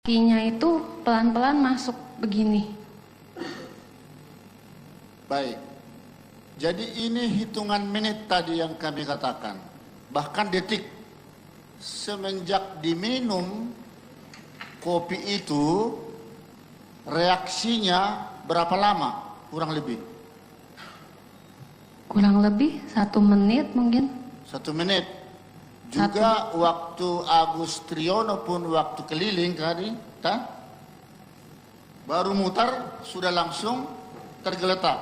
Kakinya itu pelan-pelan masuk begini. Baik. Jadi ini hitungan menit tadi yang kami katakan. Bahkan detik. Semenjak diminum kopi itu, reaksinya berapa lama? Kurang lebih? Kurang lebih 1 menit mungkin. 1 menit. Juga waktu Agus Triono pun waktu keliling tadi, baru mutar sudah langsung tergeletak.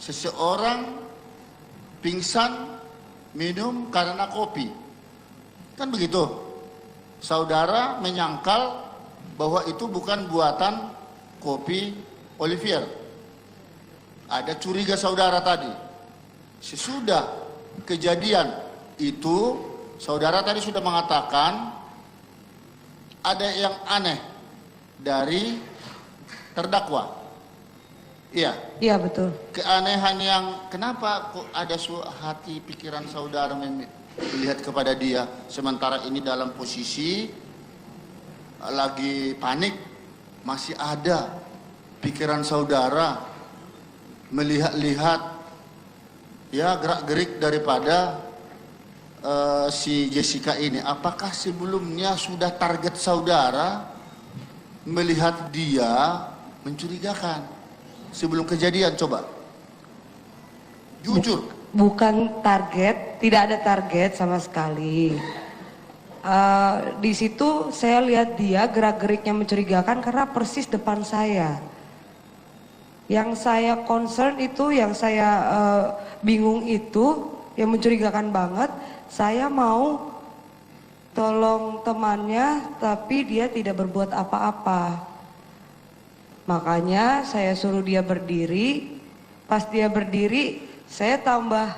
Seseorang pingsan minum karena kopi. Kan begitu. Saudara menyangkal bahwa itu bukan buatan kopi Olivier. Ada curiga saudara tadi. Sesudah kejadian itu, saudara tadi sudah mengatakan ada yang aneh dari terdakwa. Iya. Iya, betul. Keanehan yang kenapa kok ada hati pikiran saudara melihat kepada dia sementara ini dalam posisi lagi panik, masih ada pikiran saudara melihat-lihat ya gerak-gerik daripada si Jessica ini. Apakah sebelumnya sudah target saudara melihat dia mencurigakan sebelum kejadian? Coba jujur. Bukan target, tidak ada target sama sekali. Di situ saya lihat dia gerak-geriknya mencurigakan karena persis depan saya. Yang saya concern itu, yang saya bingung itu, yang mencurigakan banget. Saya mau tolong temannya, tapi dia tidak berbuat apa-apa. Makanya saya suruh dia berdiri. Pas dia berdiri, saya tambah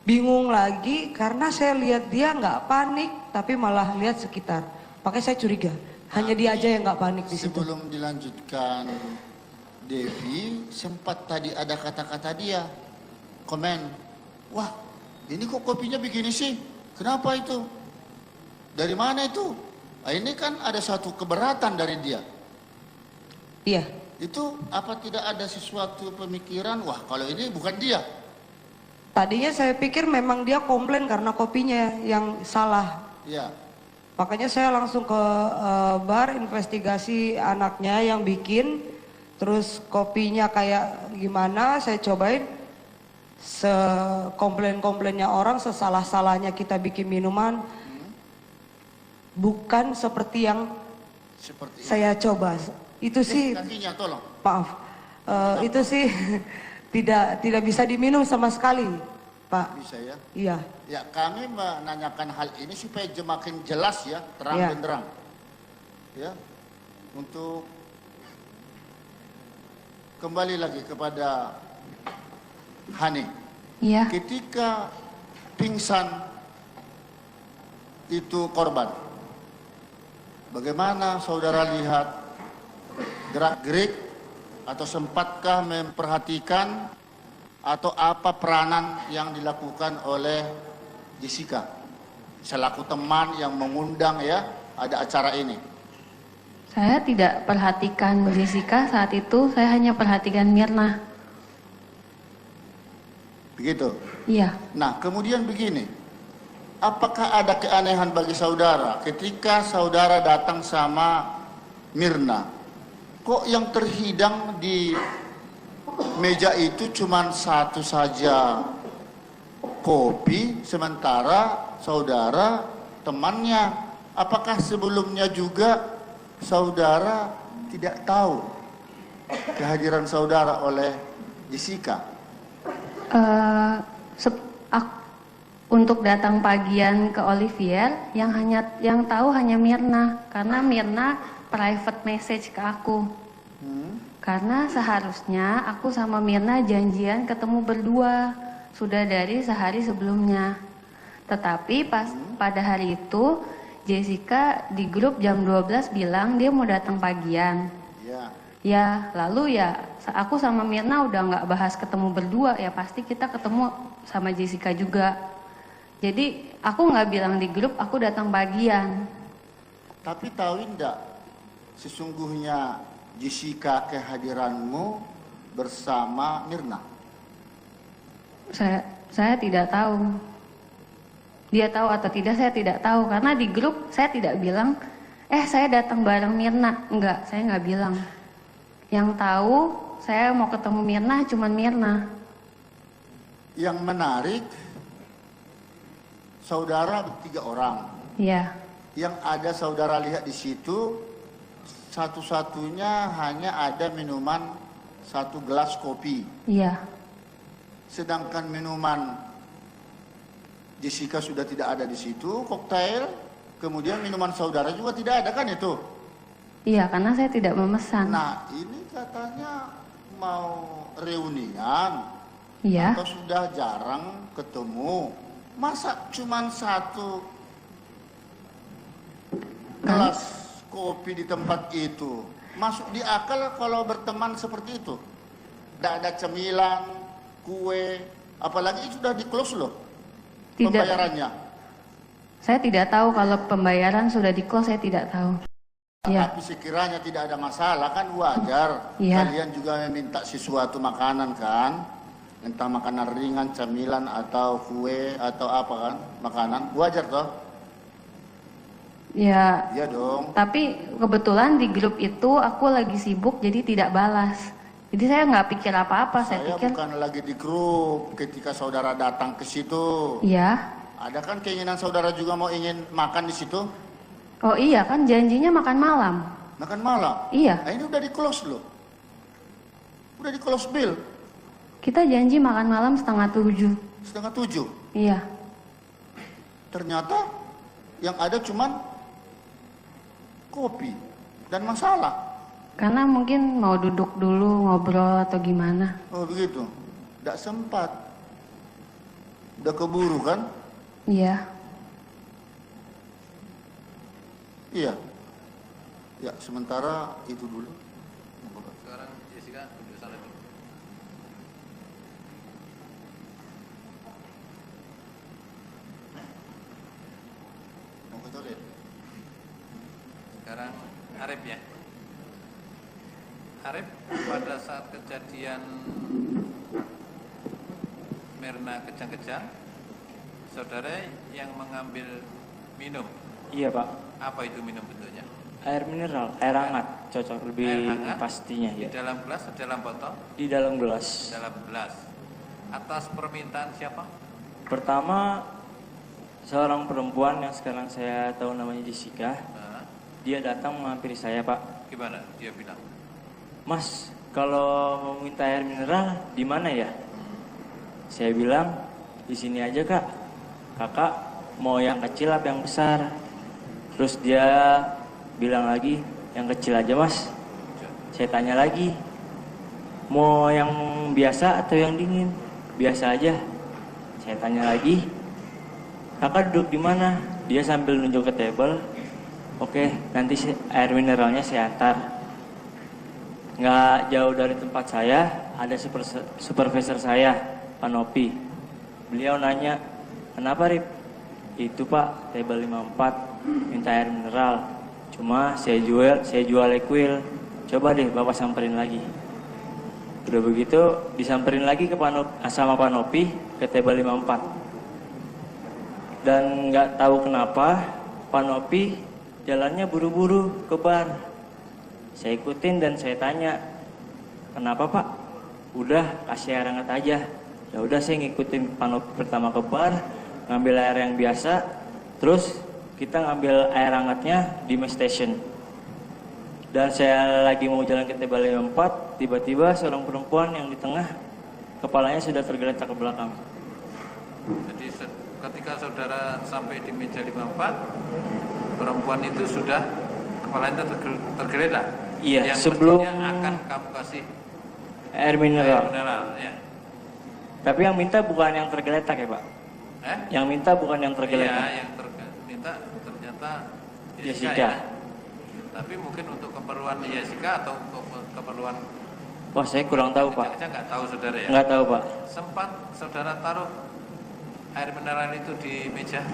bingung lagi karena saya lihat dia nggak panik, tapi malah lihat sekitar. Makanya saya curiga. Hanya dia aja yang nggak panik di situ. Sebelum dilanjutkan, Devi sempat tadi ada kata-kata dia komen, wah ini kok kopinya begini sih, kenapa itu, dari mana itu? Nah, ini kan ada satu keberatan dari dia. Iya. Itu apa tidak ada sesuatu pemikiran, wah kalau ini bukan dia? Tadinya saya pikir memang dia komplain karena kopinya yang salah. Iya. Makanya saya langsung ke bar, investigasi anaknya yang bikin, terus kopinya kayak gimana, saya cobain. Sekomplain-komplainnya orang, sesalah-salahnya kita bikin minuman, bukan seperti yang saya coba. Itu sih, kakinya tolong. maaf, itu sih tidak bisa diminum sama sekali, Pak. Bisa ya? Iya. Ya, kami menanyakan hal ini supaya makin jelas ya, terang Iya. benderang. Ya, untuk kembali lagi kepada Hani. Iya. Ketika pingsan itu korban, bagaimana saudara lihat gerak-gerik atau sempatkah memperhatikan atau apa peranan yang dilakukan oleh Jessica selaku teman yang mengundang ya ada acara ini? Saya tidak perhatikan Jessica saat itu, saya hanya perhatikan Mirna. Begitu? Iya. Nah, kemudian begini, apakah ada keanehan bagi saudara ketika saudara datang sama Mirna? Kok yang terhidang di meja itu cuma satu saja kopi, sementara saudara temannya? Apakah sebelumnya juga saudara tidak tahu kehadiran saudara oleh Jessica? Untuk datang pagian ke Olivier, yang tahu hanya Mirna, karena Mirna private message ke aku. Karena seharusnya aku sama Mirna janjian ketemu berdua sudah dari sehari sebelumnya. Tetapi pada hari itu Jessica di grup jam 12 bilang dia mau datang pagian. Ya. Ya, lalu ya aku sama Mirna udah nggak bahas ketemu berdua, ya pasti kita ketemu sama Jessica juga. Jadi aku nggak bilang di grup aku datang pagian. Tapi tahu enggak, sesungguhnya Jessica kehadiranmu bersama Mirna? Saya tidak tahu. Dia tahu atau tidak saya tidak tahu, karena di grup saya tidak bilang, saya datang bareng Mirna. Enggak, saya nggak bilang. Yang tahu saya mau ketemu Mirna cuman Mirna. Yang menarik, saudara 3 orang. Iya. Yang ada saudara lihat di situ, satu-satunya hanya ada minuman 1 gelas kopi. Iya. Sedangkan minuman Jessica sudah tidak ada di situ, koktail, kemudian minuman saudara juga tidak ada kan itu? Iya, karena saya tidak memesan. Nah, ini katanya mau reunian, Iya. atau sudah jarang ketemu. Masa cuman 1 gelas kopi di tempat itu? Masuk di akal kalau berteman seperti itu? Tidak ada cemilan, kue, apalagi sudah di close loh. Tidak. Pembayarannya. Saya tidak tahu kalau pembayaran sudah di close, saya tidak tahu. Iya. Tapi sekiranya tidak ada masalah kan wajar. Iya. Kalian juga meminta sesuatu makanan kan, entah makanan ringan, camilan atau kue atau apa kan, makanan wajar toh? Ya. Iya dong. Tapi kebetulan di grup itu aku lagi sibuk jadi tidak balas. Jadi saya nggak pikir apa-apa. Saya pikir. Bukan lagi di grup ketika saudara datang ke situ. Iya. Ada kan keinginan saudara juga mau ingin makan di situ? Oh iya kan janjinya makan malam. Makan malam? Iya. Nah ini udah di close loh. Udah di close bill. Kita janji makan malam 6:30. 6:30? Iya. Ternyata yang ada cuman kopi dan masalah. Karena mungkin mau duduk dulu ngobrol atau gimana. Oh begitu? Tidak sempat. Udah keburu kan? Iya. Iya. Ya sementara itu dulu. Sekarang Jessica duduk sana dulu. Mau ke toilet? Sekarang Arif ya. Arif, pada saat kejadian Mirna kejang-kejang, saudara yang mengambil minum. Iya Pak, Apa itu minum bentuknya? air mineral, air hangat, cocok lebih Air hangat? pastinya Di ya. dalam gelas atau dalam botol? Di dalam Di gelas. dalam gelas. Atas permintaan siapa? Pertama, seorang perempuan yang sekarang saya tahu namanya Jessica, Nah, dia datang menghampiri saya Pak. gimana? Dia bilang. Mas, kalau mau minta air mineral di mana ya? Saya bilang, di sini aja Kak. Kakak mau yang kecil apa yang besar? Terus dia bilang lagi, yang kecil aja Mas. Saya tanya lagi, mau yang biasa atau yang dingin? Biasa aja. Saya tanya lagi, kakak duduk di mana? Dia sambil nunjuk ke table. Oke, nanti air mineralnya saya antar. Nggak jauh dari tempat saya, ada supervisor saya, Pak Nopi. Beliau nanya, kenapa Rip? Itu Pak, table 54, minta air mineral. Cuma saya jual equil. Coba deh Bapak samperin lagi. Udah begitu disamperin lagi ke sama Pak Nopi ke table 54. Dan nggak tahu kenapa Pak Nopi jalannya buru-buru ke bar. Saya ikutin dan saya tanya, kenapa Pak? Udah kasih air hangat aja. Ya udah saya ngikutin Pak Nopi pertama ke bar, ngambil air yang biasa, terus kita ngambil air hangatnya di main station. Dan saya lagi mau jalan ke table 54, tiba-tiba seorang perempuan yang di tengah, kepalanya sudah tergeletak ke belakang. Jadi ketika saudara sampai di meja 54, perempuan itu sudah kepalanya tergeletak. Iya, yang sebelum mestinya akan kamu kasih air mineral. air mineral. Ya. Tapi yang minta bukan yang tergeletak ya Pak? Yang minta bukan yang tergeletak. Iya, yang minta ternyata Jessica. ya. Tapi mungkin untuk keperluan Jessica atau keperluan Wah saya kurang tahu Pak. Saya nggak tahu saudara ya. Nggak tahu Pak. Sempat saudara taruh air mineral itu di meja.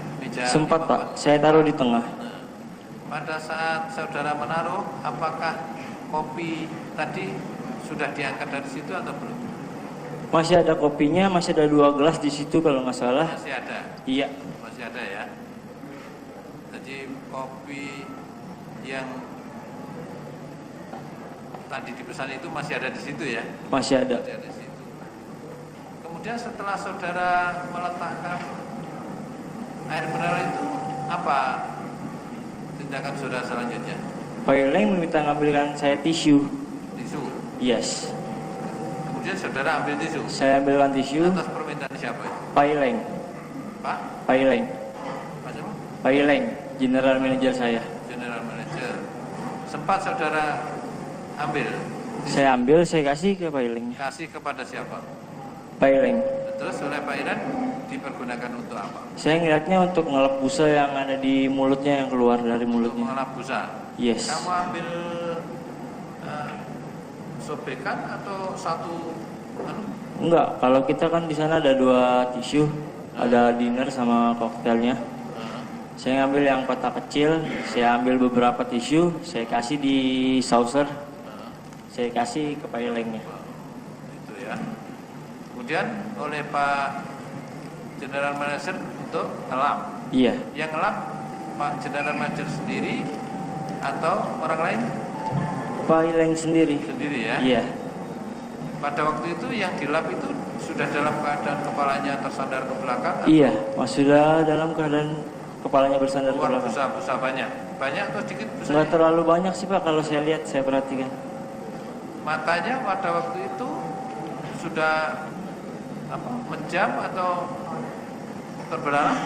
Sempat Pak, saya taruh di tengah. Nah, pada saat saudara menaruh, apakah kopi tadi sudah diangkat dari situ atau belum? Masih ada kopinya, masih ada 2 gelas di situ kalau nggak salah. Masih ada? Iya. Masih ada ya. Jadi kopi yang tadi dipesan itu masih ada di situ ya? Masih ada. Masih ada di situ. Kemudian setelah saudara meletakkan air mineral itu, apa tindakan saudara selanjutnya? Pak Ileng meminta ngambilkan saya tisu. Tisu. Yes. Kemudian saudara ambil tisu. Saya ambilkan tisu. Atas permintaan siapa itu? Pak Ileng. Pak? Pak Ileng. Pak siapa? Pak Ileng, general manager saya. General Manager. Sempat saudara ambil? Saya ambil, saya kasih ke Pak Ileng. Kasih kepada siapa? Pak Ileng. Terus oleh Pak Iren dipergunakan untuk apa? Saya ngeliatnya untuk ngelap busa yang ada di mulutnya, yang keluar dari Untuk mulutnya. mengelap busa. Yes. Kamu ambil sobekan atau satu? Enggak, kalau kita kan di sana ada 2 tisu, ada dinner sama koktailnya. Saya ngambil yang kotak kecil, saya ambil beberapa tisu, saya kasih di saucer, saya kasih ke Pak Ilengnya. Itu ya. Kemudian oleh Pak General Manager untuk ngelap. Iya, Yang ngelap Pak General Manager sendiri atau orang lain? Pak Ileng sendiri. Sendiri ya. Iya, Pada waktu itu yang dilap itu sudah dalam keadaan kepalanya tersandar ke belakang. iya, sudah dalam keadaan kepalanya bersandar ke Keluar belakang. busa-busa banyak. Banyak atau sedikit busa? Nggak terlalu banyak sih Pak, kalau saya lihat, saya perhatikan. Matanya pada waktu itu sudah menjam atau terbelalak?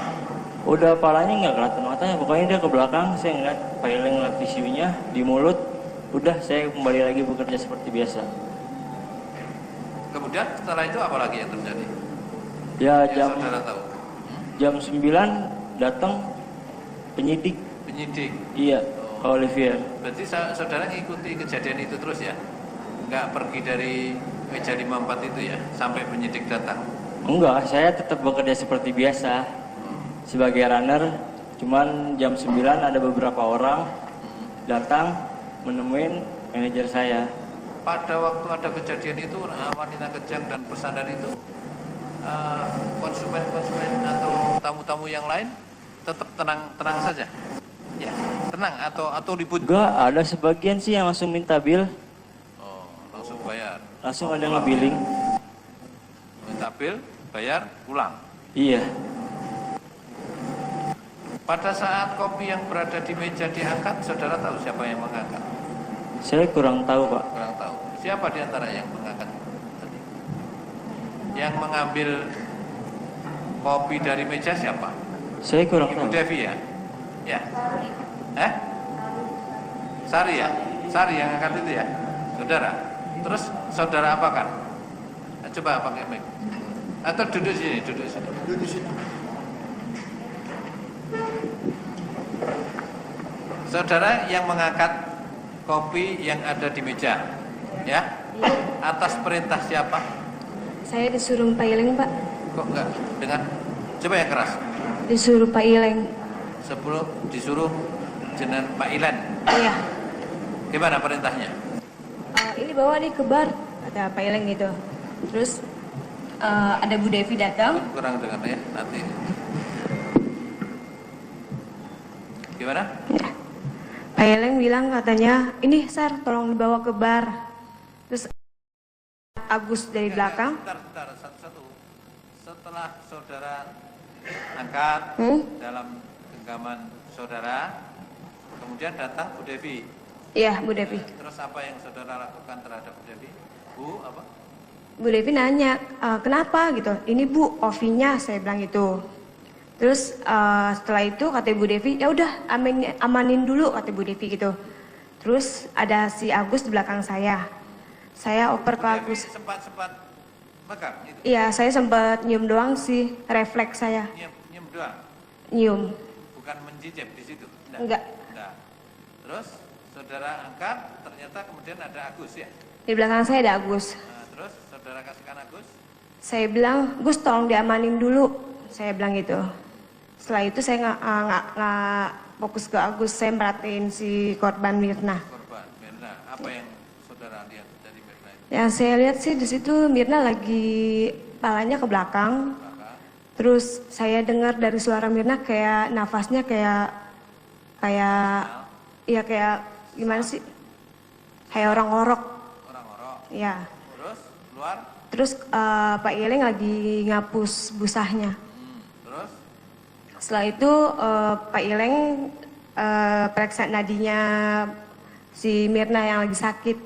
Udah palanya nggak kelihatan matanya, pokoknya dia ke belakang, saya ngeliat Pak Ileng ngeliat tisunya di mulut, udah saya kembali lagi bekerja seperti biasa. Kemudian setelah itu apa lagi yang terjadi? Ya Yang saudara tahu? jam 9 datang penyidik, Penyidik. iya, ke Olivier. Berarti saudara ngikuti kejadian itu terus ya? Nggak pergi dari meja 54 itu ya? Sampai penyidik datang? Enggak, saya tetap bekerja seperti biasa sebagai runner. Cuman jam 9 ada beberapa orang datang menemuin manajer saya. Pada waktu ada kejadian itu, wanita kejam dan bersandar itu, konsumen-konsumen atau tamu-tamu yang lain tetap tenang saja? Ya, tenang atau ribut? Enggak, ada sebagian sih yang langsung minta bill, Oh, langsung bayar. langsung ada yang nge-billing. Minta bill, bayar, pulang. Iya, Pada saat kopi yang berada di meja diangkat, saudara tahu siapa yang mengangkat? saya kurang tahu Pak. Kurang tahu. Siapa di antara yang mengangkat tadi? Yang mengambil kopi dari meja siapa? Saya kurang Ibu tahu. Devi ya? Ya. Sari ya? Sari yang angkat itu ya? Saudara. Terus saudara apakan? Coba pakai mic. Atau duduk sini, duduk sini. Duduk di situ. Saudara yang mengangkat kopi yang ada di meja, ya? Atas perintah siapa? Saya disuruh Pak Ileng, Pak. Kok enggak dengan coba yang keras? Disuruh Pak Ileng. Sebelum disuruh jenengan Pak Ilen. Iya. Gimana perintahnya? Ini bawa nih ke bar, kata Pak Ileng gitu. Terus ada Bu Devi datang. Kurang dengar ya nanti. Gimana? Pak Ileng bilang katanya, ini Sar, tolong dibawa ke bar. Terus Agus dari belakang. Sebentar, satu-satu. Setelah saudara angkat dalam genggaman saudara, kemudian datang Bu Devi. Iya, Bu Devi. Terus apa yang saudara lakukan terhadap Bu Devi? Bu, apa? Bu Devi nanya, kenapa gitu? Ini Bu, kopinya, saya bilang gitu. Terus setelah itu kata Bu Devi, ya udah amanin dulu kata Bu Devi gitu. Terus ada si Agus di belakang saya. Saya oper ke Bu Devi Agus. sempat megang itu. Iya, saya sempat nyium doang sih, refleks saya. Nyium doang. Nyium. Bukan mencicip di situ. Enggak. Enggak. Terus saudara angkat, ternyata kemudian ada Agus ya. Di belakang saya ada Agus. Nah, terus saudara kasihkan Agus. Saya bilang, Gus tolong diamanin dulu. Saya bilang gitu. Setelah itu saya nggak fokus ke Agus, saya merhatiin si korban Mirna. Korban Mirna, apa yang saudara lihat dari Mirna itu? Yang saya lihat sih di situ Mirna lagi palanya ke belakang. Terus saya dengar dari suara Mirna kayak nafasnya kayak ya kayak gimana sih? Kayak orang ngorok. Orang-orang. Ya. Terus keluar? Terus Pak Ileng lagi ngapus busahnya. Terus? Setelah itu Pak Ileng periksa nadinya si Mirna yang lagi sakit.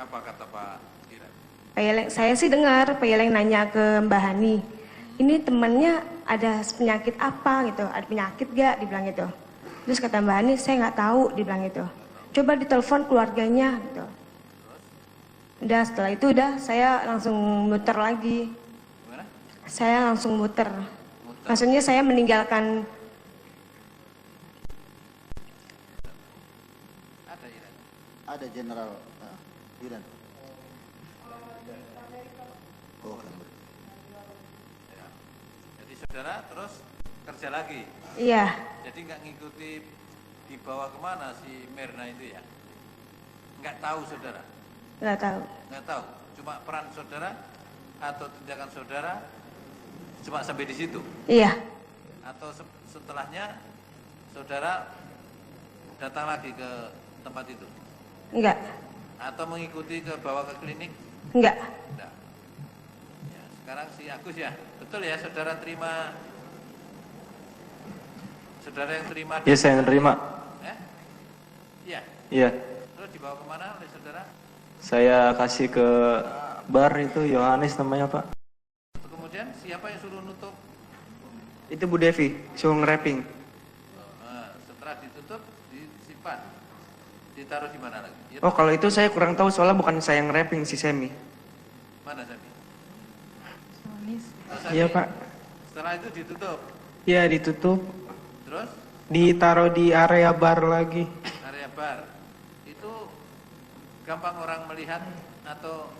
Apa kata Pak Ileng? Pak Ileng, saya sih dengar Pak Ileng nanya ke Mbak Hani, ini temannya ada penyakit apa gitu, ada penyakit gak, dibilang gitu. Terus kata Mbak Hani, saya nggak tahu, dibilang gitu. Coba ditelepon keluarganya gitu. Udah setelah itu saya langsung muter lagi. Gimana? Saya langsung muter. Maksudnya saya meninggalkan. Ada Iren. Ada Jenderal Iren. Oh, Ya. Jadi saudara terus kerja lagi. Iya, Jadi nggak ngikuti dibawa kemana si Mirna itu ya? Nggak tahu saudara? nggak tahu. Nggak tahu. Cuma peran saudara atau tindakan saudara cuma sampai di situ? Iya, Atau setelahnya saudara datang lagi ke tempat itu? enggak, Atau mengikuti ke bawa ke klinik? enggak. Enggak. Ya, sekarang si Agus ya, betul ya saudara terima, saudara yang terima? Iya, saya yang terima. Iya. Iya, Terus dibawa kemana oleh saudara? saya kasih ke bar itu, Yohanes namanya Pak. Kemudian siapa yang suruh nutup? Itu Bu Devi, suruh nge-wrapping. Nah, setelah ditutup, disimpan, ditaruh di mana lagi? Ya, Oh kalau itu saya kurang tahu soalnya bukan saya yang nge-wrapping, si Semi. mana Sami? Oh, Sami. Iya Pak. Setelah itu ditutup, Iya ditutup, terus ditaruh di area bar lagi. area bar. Itu gampang orang melihat atau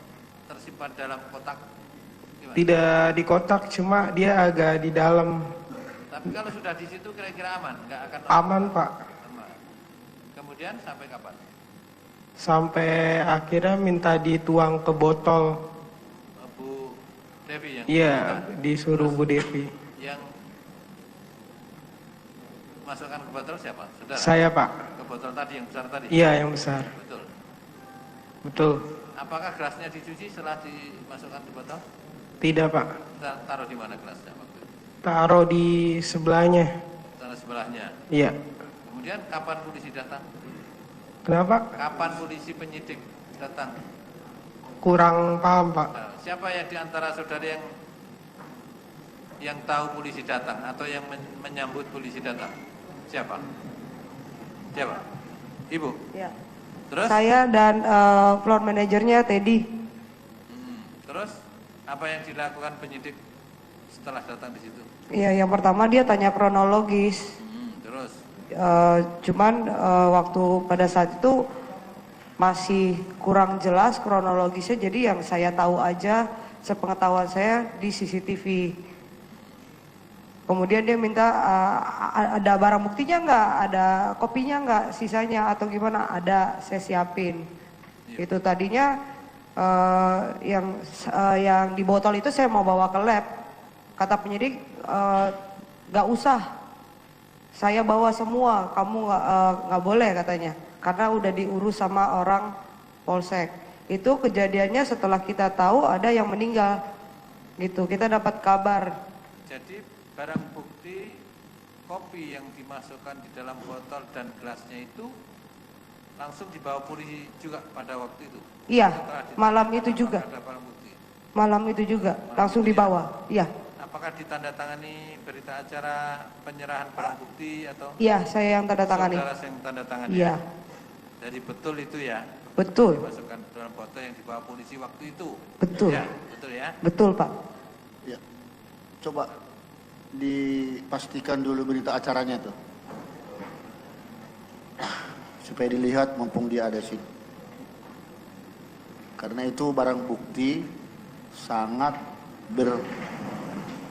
tersimpan dalam kotak? Gimana? Tidak di kotak, cuma dia agak di dalam. Tapi kalau sudah di situ kira-kira aman, nggak akan Aman Pak. aman. Kemudian sampai kapan? Sampai akhirnya minta dituang ke botol. Bu Devi yang Iya, minta. disuruh Bu Devi. Yang masukkan ke botol siapa? Saudara? Saya Pak. Ke botol tadi yang besar tadi? Iya yang besar. Betul. Betul. Apakah gelasnya dicuci setelah dimasukkan ke botol? Tidak Pak. Taruh di mana gelasnya waktu itu? Taruh di sebelahnya. Taruh sebelahnya. Iya. Kemudian kapan polisi datang? Kenapa? Kapan polisi penyidik datang? Kurang paham Pak. Nah, siapa yang diantara saudara yang tahu polisi datang atau yang menyambut polisi datang? Siapa? Siapa? Ibu? Ya. Terus? Saya dan floor manajernya Teddy. Terus? Apa yang dilakukan penyidik setelah datang di situ? Iya, yang pertama dia tanya kronologis. Terus? Cuman waktu pada saat itu masih kurang jelas kronologisnya, jadi yang saya tahu aja sepengetahuan saya di CCTV. Kemudian dia minta ada barang buktinya nggak, ada kopinya nggak, sisanya atau gimana? Ada, saya siapin. Itu tadinya yang di botol itu saya mau bawa ke lab. Kata penyidik nggak usah, saya bawa semua, kamu nggak boleh katanya, karena udah diurus sama orang polsek. Itu kejadiannya setelah kita tahu ada yang meninggal, gitu. Kita dapat kabar. Jadi barang bukti kopi yang dimasukkan di dalam botol dan gelasnya itu langsung dibawa polisi juga pada waktu itu? Iya, Setelah malam itu juga. ada barang bukti. Malam itu juga langsung dibawa. Iya, Apakah ditandatangani berita acara penyerahan barang bukti atau? iya saya yang tanda tangani. Saudara yang tanda tangan Iya, ya? Jadi betul itu ya? betul, Dimasukkan dalam botol yang dibawa polisi waktu itu? betul, Ya, betul ya? betul Pak. Ya. Coba dipastikan dulu berita acaranya tuh. Supaya dilihat mumpung dia ada sini. Karena itu barang bukti sangat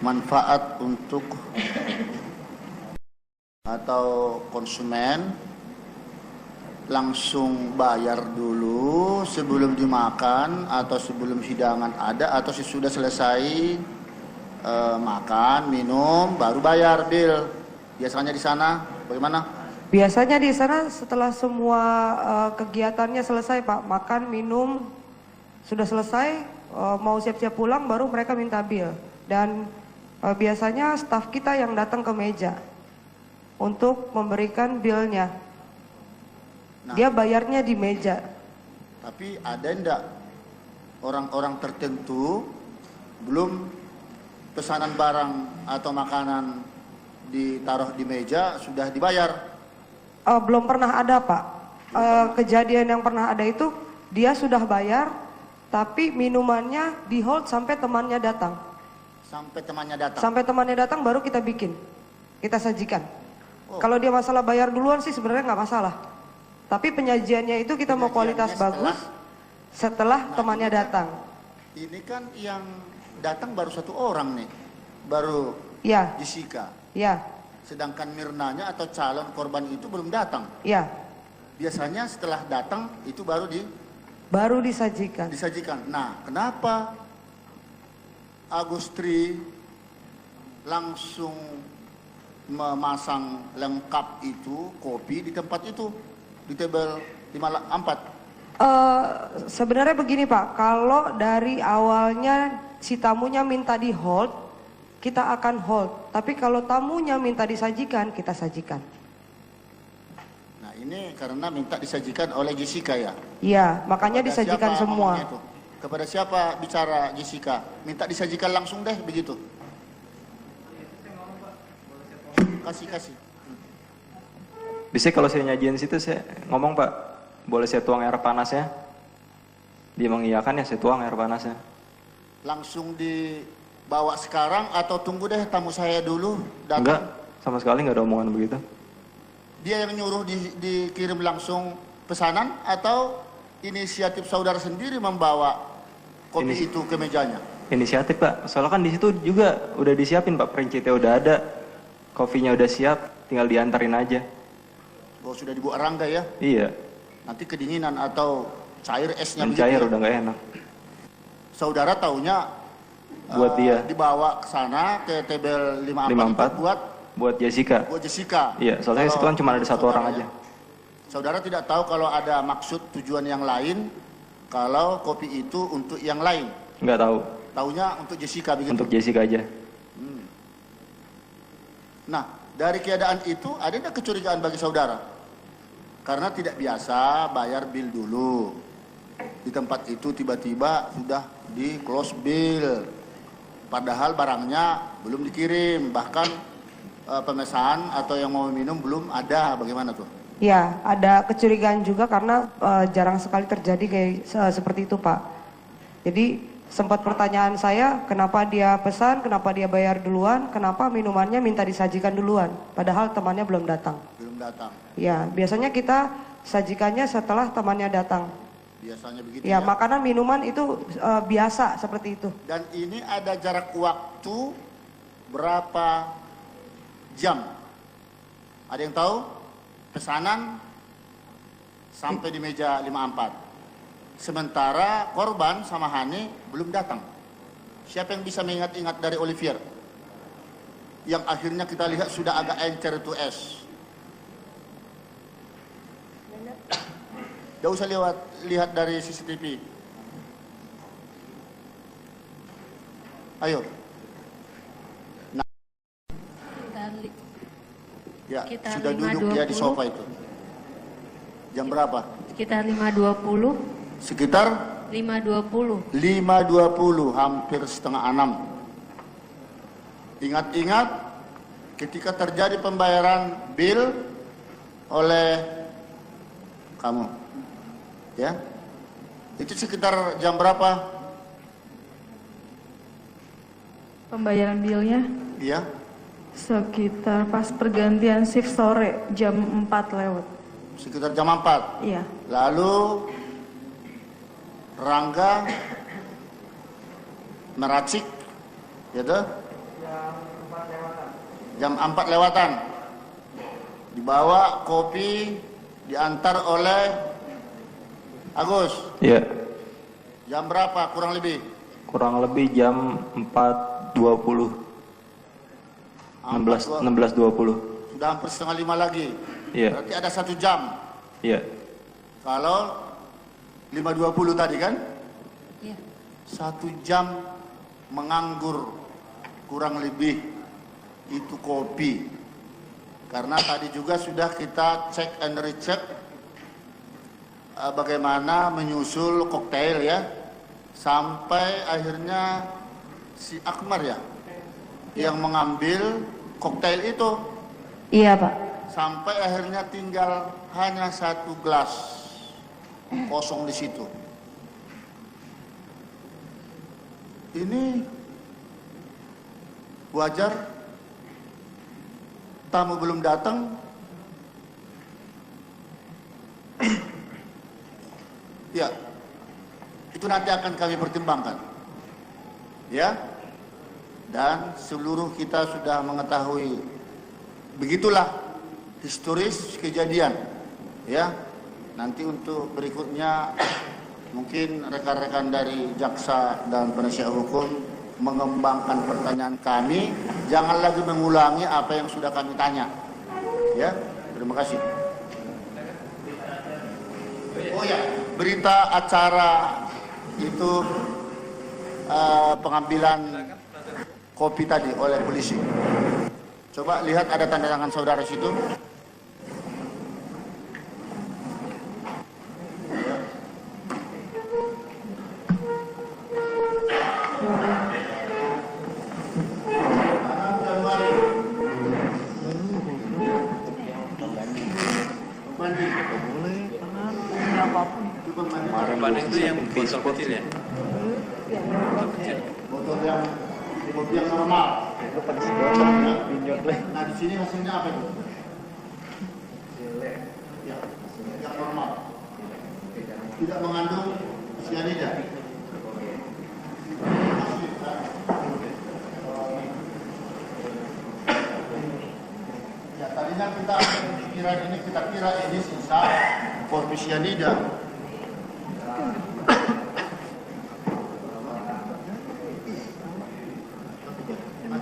bermanfaat untuk atau konsumen langsung bayar dulu sebelum dimakan atau sebelum hidangan ada atau sudah selesai makan, minum, baru bayar bill. Biasanya di sana bagaimana? Biasanya di sana setelah semua kegiatannya selesai Pak, makan, minum, sudah selesai, mau siap-siap pulang baru mereka minta bill. Dan biasanya staf kita yang datang ke meja untuk memberikan billnya. Nah, dia bayarnya di meja. tapi ada enggak orang-orang tertentu belum pesanan barang atau makanan ditaruh di meja sudah dibayar? Belum pernah ada Pak. Kejadian yang pernah ada itu dia sudah bayar, tapi minumannya di hold sampai temannya datang. Sampai temannya datang? Sampai temannya datang baru kita bikin, kita sajikan. Kalau dia masalah bayar duluan sih sebenarnya nggak masalah. Tapi penyajiannya itu kita mau kualitas bagus setelah temannya datang. Ini kan yang datang baru satu orang nih, baru Ya, Jessica. ya, Sedangkan Mirnanya atau calon korban itu belum datang. ya. Biasanya setelah datang itu Baru disajikan. disajikan. Nah, kenapa Agustri langsung memasang lengkap itu kopi di tempat itu, di table 54? Sebenarnya begini Pak, kalau dari awalnya si tamunya minta di hold, kita akan hold. Tapi kalau tamunya minta disajikan, kita sajikan. Nah, ini karena minta disajikan oleh Jessica ya? Iya, makanya Kepada disajikan siapa semua. ngomongnya itu? Kepada siapa bicara Jessica? Minta disajikan langsung deh, begitu? Kasih. Bisa kalau saya nyajiin situ saya ngomong Pak, boleh saya tuang air panasnya? Dia mengiyakan ya saya tuang air panasnya. Langsung dibawa sekarang atau tunggu deh tamu saya dulu datang? Enggak, sama sekali nggak ada omongan begitu. Dia yang nyuruh dikirim langsung pesanan atau inisiatif saudara sendiri membawa kopi itu ke mejanya? Inisiatif Pak, soalnya kan di situ juga udah disiapin Pak, perincitnya udah ada, kopinya udah siap, tinggal diantarin aja. Oh, sudah dibawa Rangga ya? Iya, Nanti kedinginan atau cair esnya mencair begitu ya? udah nggak enak. Saudara taunya Buat dia. dibawa ke sana ke table 54 itu 54 buat Jessica. buat Jessica. Iya, soalnya Kalau situ kan cuma ada satu saudara orang ya. aja. Saudara tidak tahu kalau ada maksud tujuan yang lain, kalau kopi itu untuk yang lain. Nggak tahu, Taunya untuk Jessica begitu. untuk Jessica aja. Nah, dari keadaan itu ada tidak kecurigaan bagi saudara? Karena tidak biasa bayar bill dulu. Di tempat itu tiba-tiba sudah di close bill. Padahal barangnya belum dikirim, bahkan pemesan atau yang mau minum belum ada. Bagaimana tuh? Ya, ada kecurigaan juga karena jarang sekali terjadi kayak seperti itu Pak. Jadi sempat pertanyaan saya, kenapa dia pesan, kenapa dia bayar duluan, kenapa minumannya minta disajikan duluan, padahal temannya belum datang. Belum datang. Ya, biasanya kita sajikannya setelah temannya datang. Biasanya begitu Ya, ya. makanan minuman itu biasa seperti itu. Dan ini ada jarak waktu berapa jam? Ada yang tahu? Pesanan sampai di meja 54. Sementara korban sama Hani belum datang. Siapa yang bisa mengingat-ingat dari Olivier? Yang akhirnya kita lihat sudah agak encer itu es. Tidak usah lihat dari CCTV. Ayo. Ya, Sekitar sudah duduk dia di 5.20. sofa itu. Jam berapa? Sekitar 5.20. Sekitar 5.20. 5.20, hampir setengah 6. Ingat-ingat ketika terjadi pembayaran bill oleh kamu. Ya. Itu sekitar jam berapa? Pembayaran bilnya Iya. sekitar pas pergantian shift sore jam 4 lewat. Sekitar jam 4. Iya. Lalu Rangga meracik, gitu? Jam 4 lewatan. Dibawa kopi, diantar oleh Agus. Iya. Jam berapa kurang lebih? Kurang lebih jam 4.20. 16.20. Sudah hampir setengah 5 lagi. Iya. Berarti ada 1 jam. Iya. Kalau 5.20 tadi kan? Iya. 1 jam menganggur kurang lebih itu kopi. Karena tadi juga sudah kita cek and recheck bagaimana menyusul koktail ya. Sampai akhirnya si Akmar ya yang mengambil koktail itu. Iya, Pak. Sampai akhirnya tinggal hanya 1 gelas kosong di situ. Ini wajar, tamu belum datang. Ya, itu nanti akan kami pertimbangkan. Ya, dan seluruh kita sudah mengetahui begitulah historis kejadian. Ya, nanti untuk berikutnya mungkin rekan-rekan dari jaksa dan penasihat hukum mengembangkan pertanyaan kami, jangan lagi mengulangi apa yang sudah kami tanya. Ya, terima kasih. Oh ya, berita acara itu pengambilan kopi tadi oleh polisi. Coba lihat ada tanda tangan saudara situ. Banding itu yang botol kecil ya? Botol yang normal. Nah di sini hasilnya apa itu? Ya, yang normal. Tidak mengandung cyanida. Ya, tadinya kita kira ini sisa formis cyanida.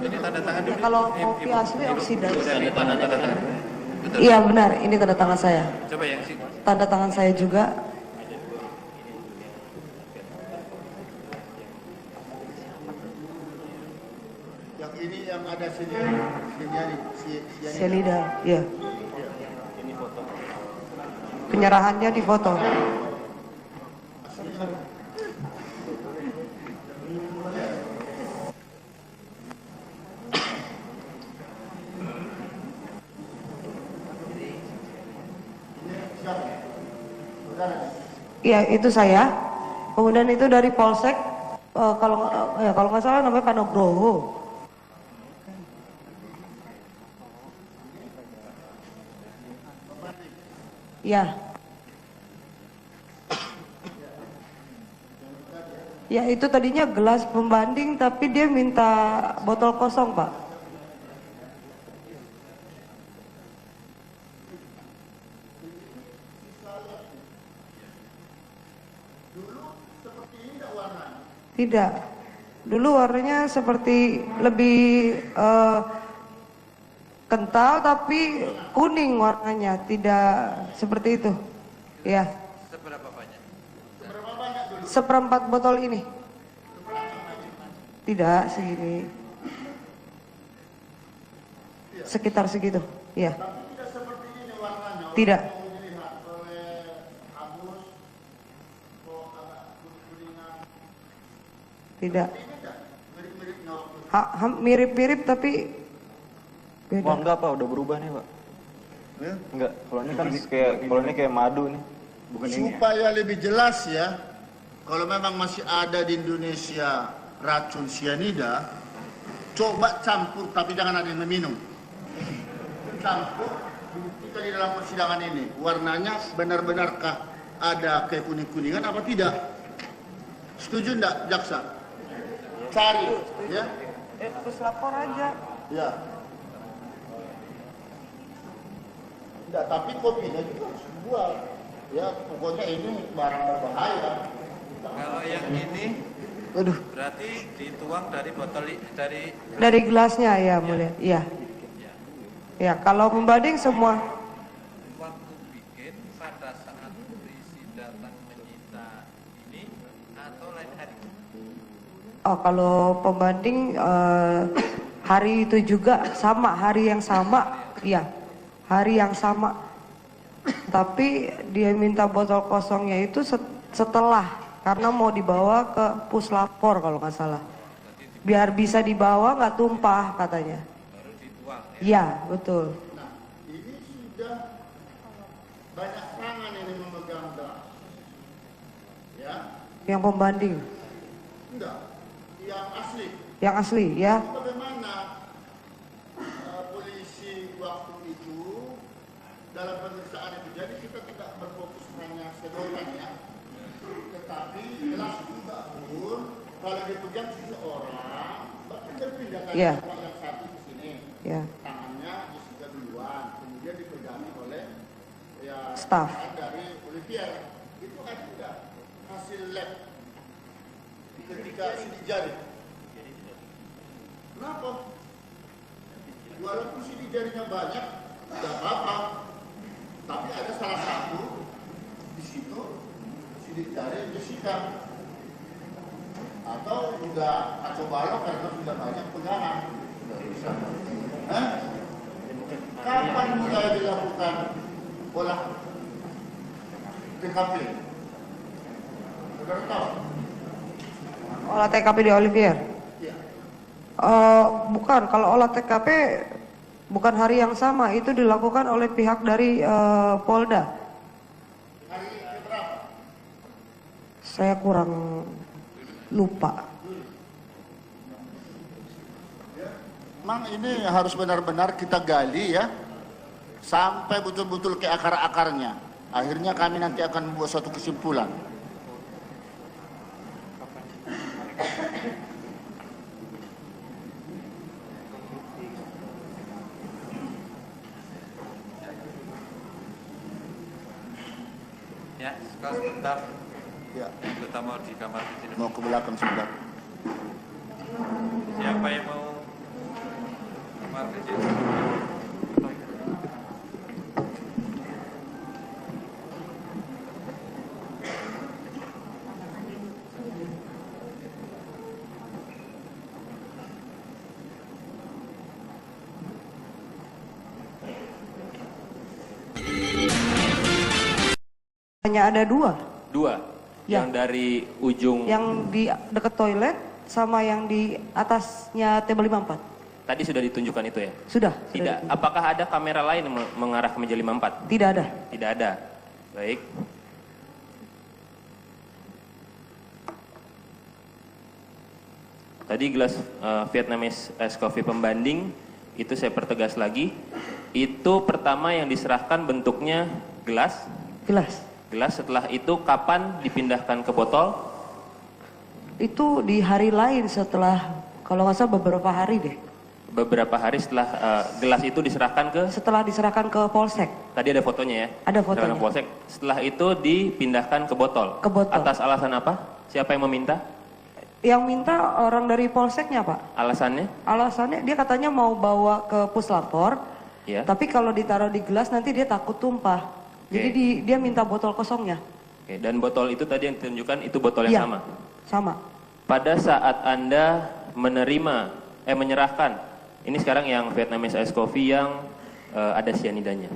Ini tanda tangan dulu. Kalau kopi asli oksidasi. Ini tanda tangan. Betul. Iya benar, ini tanda tangan saya. Coba yang sini. Tanda tangan saya juga. Yang ini yang ada sini Cyanida, iya. Penyerahannya di foto. Iya, itu saya. Kemudian itu dari Polsek, kalau nggak salah namanya Pak Nugroho. Ya. Ya itu tadinya gelas pembanding tapi dia minta botol kosong, Pak. Tidak. Dulu warnanya seperti lebih kental tapi kuning warnanya, tidak seperti itu. Ya. Seberapa banyak? Seperempat botol ini. Tidak segini. Sekitar segitu. Ya. Tidak. Tidak. Mirip-mirip tapi beda. Wah enggak Pak, udah berubah nih Pak. Ya? Enggak, kalau ini kayak madu nih. Bukan ini. Supaya lebih jelas ya, kalau memang masih ada di Indonesia racun cyanida, coba campur tapi jangan ada yang meminum. Campur, kita di dalam persidangan ini, warnanya benar-benarkah ada kayak kuning-kuningan apa tidak? Setuju enggak jaksa? Cari, ya? Terus lapor aja. Ya. Enggak, tapi kopinya juga harus dijual. Ya, pokoknya ini barang berbahaya. Kalau yang ini Waduh. berarti dituang dari botol Dari gelasnya ya, mulia. Iya. Ya, kalau membanding semua waktu bikin pada saat polisi datang menyita ini atau lain hari? oh kalau pembanding hari itu juga sama, hari yang sama. Iya. Hari yang sama. Tapi dia minta botol kosongnya itu setelah, karena mau dibawa ke puslapor kalau nggak salah. Biar bisa dibawa nggak tumpah katanya. Baru dituang ya? Iya, betul. Nah, ini sudah banyak tangan ini memegang gelas. Ya, Yang pembanding, enggak. Yang asli. yang asli ya. Bagaimana polisi waktu itu dalam pemeriksaan itu? Jadi kita tidak berfokus hanya sedotan ya, tetapi gelas juga pun kalau dipegang seseorang, bahkan terpindahkan Iya. yang satu di sini, Ya. tangannya disudah duluan, kemudian dipegangi oleh ya Staff. dari Olivier. Itu ada tidak hasil lab ketika sidik jari? Kenapa? Walaupun sidik jarinya banyak, tidak apa-apa. Tapi ada salah satu di situ sidik jari Jessica, atau juga kacau balau karena sudah banyak pegangan. Hah? Kapan mulai dilakukan olah TKP? Saudara tahu? Olah TKP di Olivier. Iya. Bukan, kalau olah TKP bukan hari yang sama, itu dilakukan oleh pihak dari Polda. Hari keberapa? Saya kurang lupa. Memang ini harus benar-benar kita gali ya, sampai betul-betul ke akar-akarnya. Akhirnya kami nanti akan membuat suatu kesimpulan. Ya, sebentar. Ya, Kita mau di kamar di sini. mau ke belakang sebentar. Siapa yang mau kamar di sini? Hanya ada dua, Dua. Ya. Yang dari ujung yang di dekat toilet sama yang di atasnya table 54. tadi sudah ditunjukkan itu ya? Sudah. Tidak. Apakah ada kamera lain yang mengarah ke meja 54? Tidak ada. Tidak ada. Baik. Tadi gelas Vietnamese Ice Coffee pembanding itu saya pertegas lagi. Itu pertama yang diserahkan bentuknya gelas. Gelas. Gelas, setelah itu kapan dipindahkan ke botol? Itu di hari lain setelah, kalau nggak salah beberapa hari deh. Beberapa hari setelah gelas itu diserahkan ke, Setelah diserahkan ke Polsek. tadi ada fotonya ya? Ada fotonya. Diserahkan ke Polsek. Setelah itu dipindahkan ke botol. Ke botol. Atas alasan apa? Siapa yang meminta? Yang minta orang dari Polseknya, Pak. Alasannya? Alasannya dia katanya mau bawa ke puslapor, Ya. tapi kalau ditaruh di gelas nanti dia takut tumpah. Jadi dia minta botol kosongnya. Oke, dan botol itu tadi yang ditunjukkan itu botol yang Iya, sama. Sama. Pada saat Anda menyerahkan, ini sekarang yang Vietnamese Ice Coffee yang ada cyanidanya,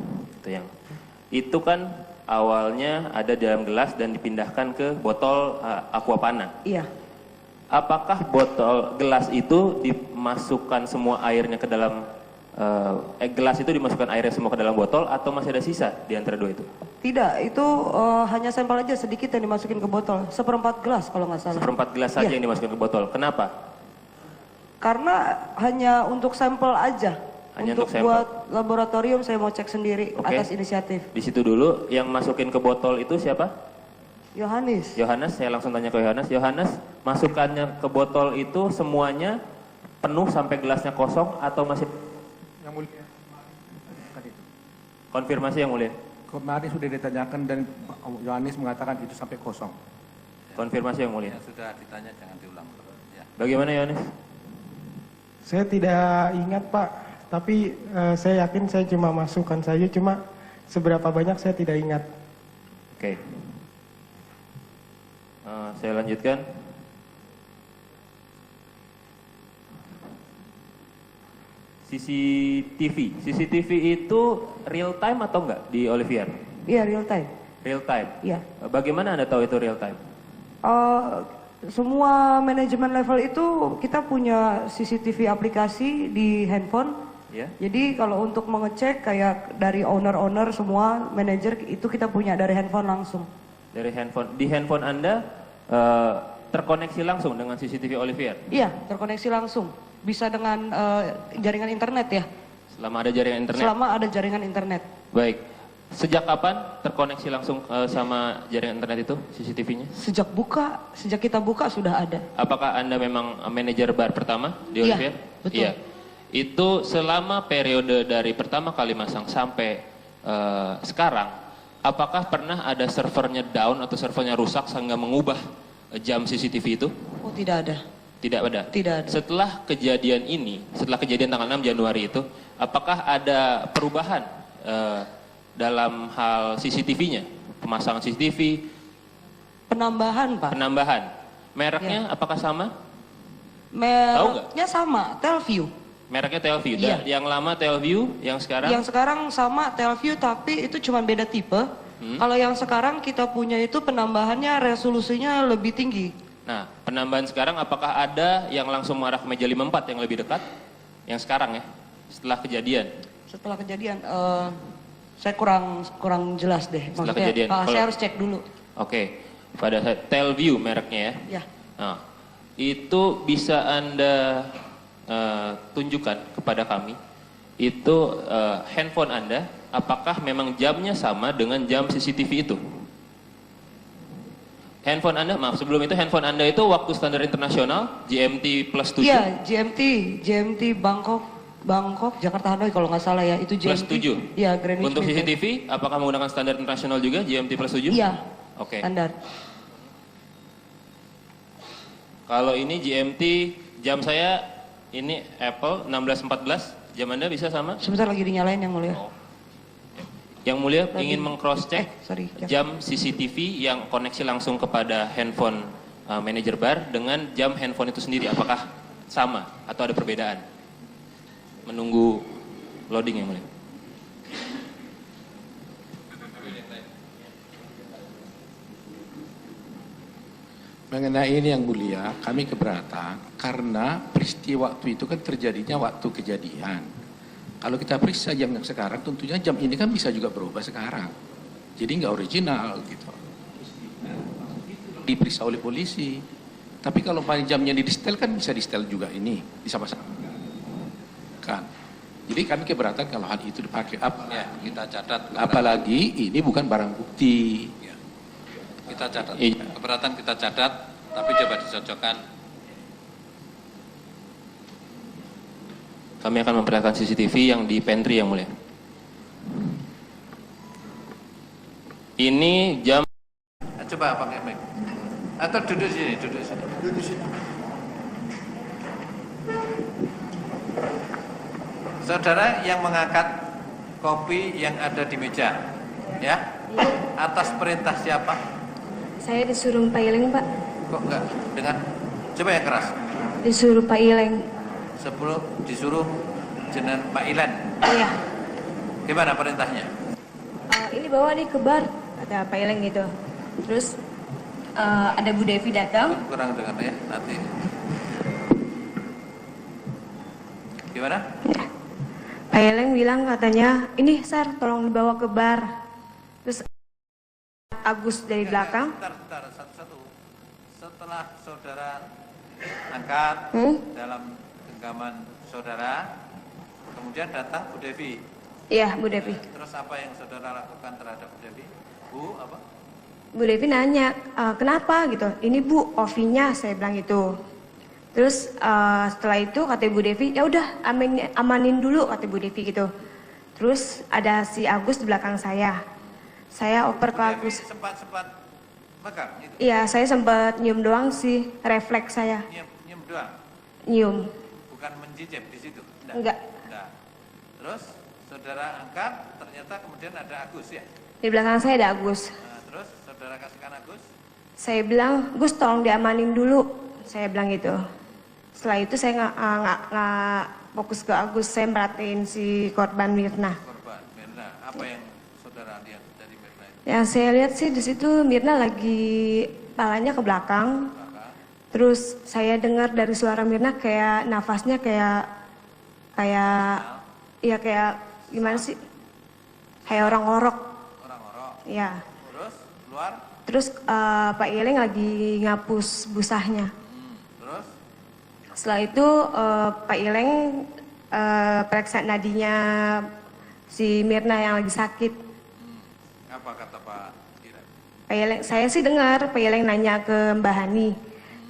itu kan awalnya ada dalam gelas dan dipindahkan ke botol Aquapana. Iya. Apakah botol gelas itu dimasukkan semua airnya ke dalam gelas itu dimasukkan airnya semua ke dalam botol atau masih ada sisa di antara dua itu? Tidak, itu hanya sampel aja sedikit yang dimasukin ke botol. Seperempat gelas kalau nggak salah. Seperempat gelas saja Iya. yang dimasukkan ke botol. Kenapa? Karena hanya untuk sampel aja. Hanya untuk sampel. Buat laboratorium saya mau cek sendiri Oke. atas inisiatif. Di situ dulu yang masukin ke botol itu siapa? Yohanes. Yohanes, saya langsung tanya ke Yohanes. Yohanes, masukannya ke botol itu semuanya penuh sampai gelasnya kosong atau masih? Konfirmasi yang mulia. Kemarin sudah ditanyakan dan Yohanes mengatakan itu sampai kosong. Konfirmasi yang mulia. Ya, sudah ditanya jangan diulang. Ya. Bagaimana Yohanes? Saya tidak ingat Pak, tapi saya yakin saya cuma masukkan saja, cuma seberapa banyak saya tidak ingat. Oke. Saya lanjutkan. CCTV itu real time atau enggak di Olivier? Iya, real time. Real time? Iya. Bagaimana Anda tahu itu real time? Semua manajemen level itu kita punya CCTV aplikasi di handphone. Ya. Jadi kalau untuk mengecek kayak dari owner-owner semua manajer itu kita punya dari handphone langsung. Dari handphone. Di handphone Anda terkoneksi langsung dengan CCTV Olivier? Iya, terkoneksi langsung. Bisa dengan jaringan internet ya. Selama ada jaringan internet? Selama ada jaringan internet. Baik. Sejak kapan terkoneksi langsung sama jaringan internet itu CCTV-nya? Sejak kita buka sudah ada. Apakah Anda memang manajer bar pertama di Iya, Olivier? betul. Iya. Itu selama periode dari pertama kali masang sampai sekarang, apakah pernah ada servernya down atau servernya rusak sehingga mengubah jam CCTV itu? Oh, tidak ada. Tidak ada. Tidak ada. Setelah kejadian ini, setelah kejadian tanggal 6 Januari itu, apakah ada perubahan dalam hal CCTV-nya? Pemasangan CCTV? Penambahan, Pak. Penambahan. Mereknya apakah sama? Mereknya sama, Telview. Mereknya Telview. Iya. Yang lama Telview, yang sekarang? Yang sekarang sama Telview tapi itu cuma beda tipe. Kalau yang sekarang kita punya itu penambahannya resolusinya lebih tinggi. Nah, penambahan sekarang apakah ada yang langsung mengarah ke meja 54 yang lebih dekat? Yang sekarang ya, setelah kejadian? Setelah kejadian, saya kurang jelas deh. Setelah kejadian? Saya harus cek dulu. Oke, pada saat Telview mereknya ya? Ya. Nah, itu bisa Anda tunjukkan kepada kami, itu handphone Anda, apakah memang jamnya sama dengan jam CCTV itu? Handphone Anda, maaf sebelum itu handphone Anda itu waktu standar internasional GMT plus 7? Iya, GMT Bangkok, Jakarta Hanoi kalau nggak salah ya, itu GMT. Plus 7? Iya, Greenwich Untuk Mean Time. CCTV, apakah menggunakan standar internasional juga GMT plus 7? Iya, Oke. standar. Kalau ini GMT, jam saya ini Apple 1614, jam Anda bisa sama? Sebentar lagi dinyalain yang mulia. Yang mulia ingin meng-cross check jam CCTV yang koneksi langsung kepada handphone manajer bar dengan jam handphone itu sendiri, apakah sama atau ada perbedaan? Menunggu loading yang mulia. Mengenai ini yang mulia, kami keberatan karena peristiwa waktu itu kan terjadinya waktu kejadian. Kalau kita periksa jam yang sekarang, tentunya jam ini kan bisa juga berubah sekarang. Jadi nggak original gitu. Diperiksa oleh polisi. Tapi kalau jamnya di distel kan bisa distel juga ini, bisa pasang. Kan. Jadi kami keberatan kalau hal itu dipakai. Ya, kita catat. Apalagi ini bukan barang bukti. Ya. Kita catat. Keberatan kita catat, tapi coba dicocokkan. Kami akan memperlihatkan CCTV yang di pantry yang mulia. Ini jam. Coba pakai mic. Atau duduk sini, duduk sini. Duduk sini. Saudara yang mengangkat kopi yang ada di meja, ya? Atas perintah siapa? Saya disuruh Pak Ileng, Pak. Kok enggak dengan coba yang keras? Disuruh Pak Ileng. Sebelum disuruh jenengan Pak Ilen. Iya. Gimana perintahnya? Ini bawa nih ke bar, kata Pak Ileng gitu. Terus ada Bu Devi datang. Kurang dengar ya nanti. Gimana? Pak Ileng bilang katanya, ini Sar tolong dibawa ke bar. Terus Agus dari belakang. Bentar, satu-satu. Setelah saudara angkat dalam genggaman saudara, kemudian datang Bu Devi. Iya, Bu Devi. Terus apa yang saudara lakukan terhadap Bu Devi? Bu, apa? Bu Devi nanya, kenapa gitu? Ini Bu, ovinya saya bilang gitu. Terus setelah itu kata Bu Devi, ya udah amanin dulu kata Bu Devi gitu. Terus ada si Agus di belakang saya. Saya oper ke Agus. Sempat pegang itu? Iya, saya sempat nyium doang sih, refleks saya. Nyium doang? Nyium. Bukan menjijep di situ? Enggak. Enggak. Terus saudara angkat, ternyata kemudian ada Agus ya? Di belakang saya ada Agus. Nah, terus saudara kasihkan Agus? Saya bilang, Gus tolong diamanin dulu. Saya bilang gitu. Setelah itu saya nggak fokus ke Agus, saya merhatiin si korban Mirna. Korban Mirna, apa yang saudara lihat dari Mirna itu? Yang saya lihat sih di situ Mirna lagi palanya ke belakang. Terus saya dengar dari suara Mirna kayak nafasnya kayak ya kayak gimana sih? Kayak orang ngorok. Orang ngorok. Iya. Terus keluar? Terus Pak Ileng lagi ngapus busahnya. Terus? Setelah itu Pak Ileng periksa nadinya si Mirna yang lagi sakit. Apa kata Pak Ileng? Pak Ileng, saya sih dengar Pak Ileng nanya ke Mbak Hani,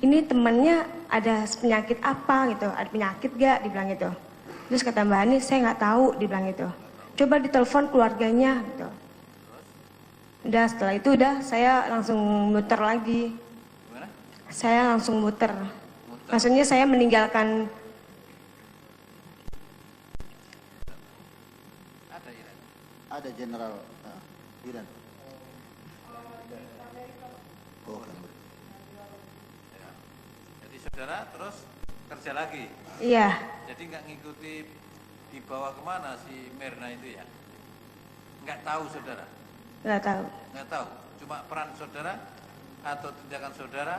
ini temennya ada penyakit apa gitu, ada penyakit gak, dibilang gitu. Terus kata Mbak Hani, saya nggak tahu, dibilang gitu. Coba ditelepon keluarganya gitu. Udah setelah itu saya langsung muter lagi. Gimana? Saya langsung muter. Maksudnya saya meninggalkan. Ada Iren. Ada Jenderal Iren. Oh, kan. Ya. Jadi saudara terus kerja lagi? Iya. Jadi nggak ngikuti dibawa kemana si Mirna itu ya? Nggak tahu saudara? Nggak tahu. Nggak tahu. Cuma peran saudara atau tindakan saudara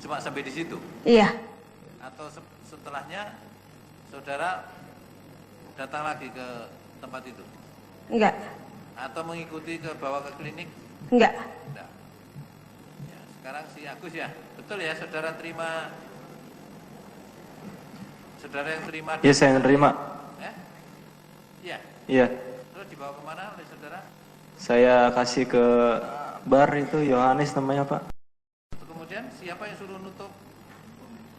cuma sampai di situ? Iya. Atau setelahnya saudara datang lagi ke tempat itu? Enggak. Atau mengikuti ke bawa ke klinik? Enggak. Enggak. Ya, sekarang si Agus ya, betul ya saudara terima? Saudara yang terima? Iya, saya yang terima. Iya. Iya. Terus dibawa kemana oleh saudara? Saya kasih ke bar itu, Yohanes namanya Pak. Kemudian siapa yang suruh nutup?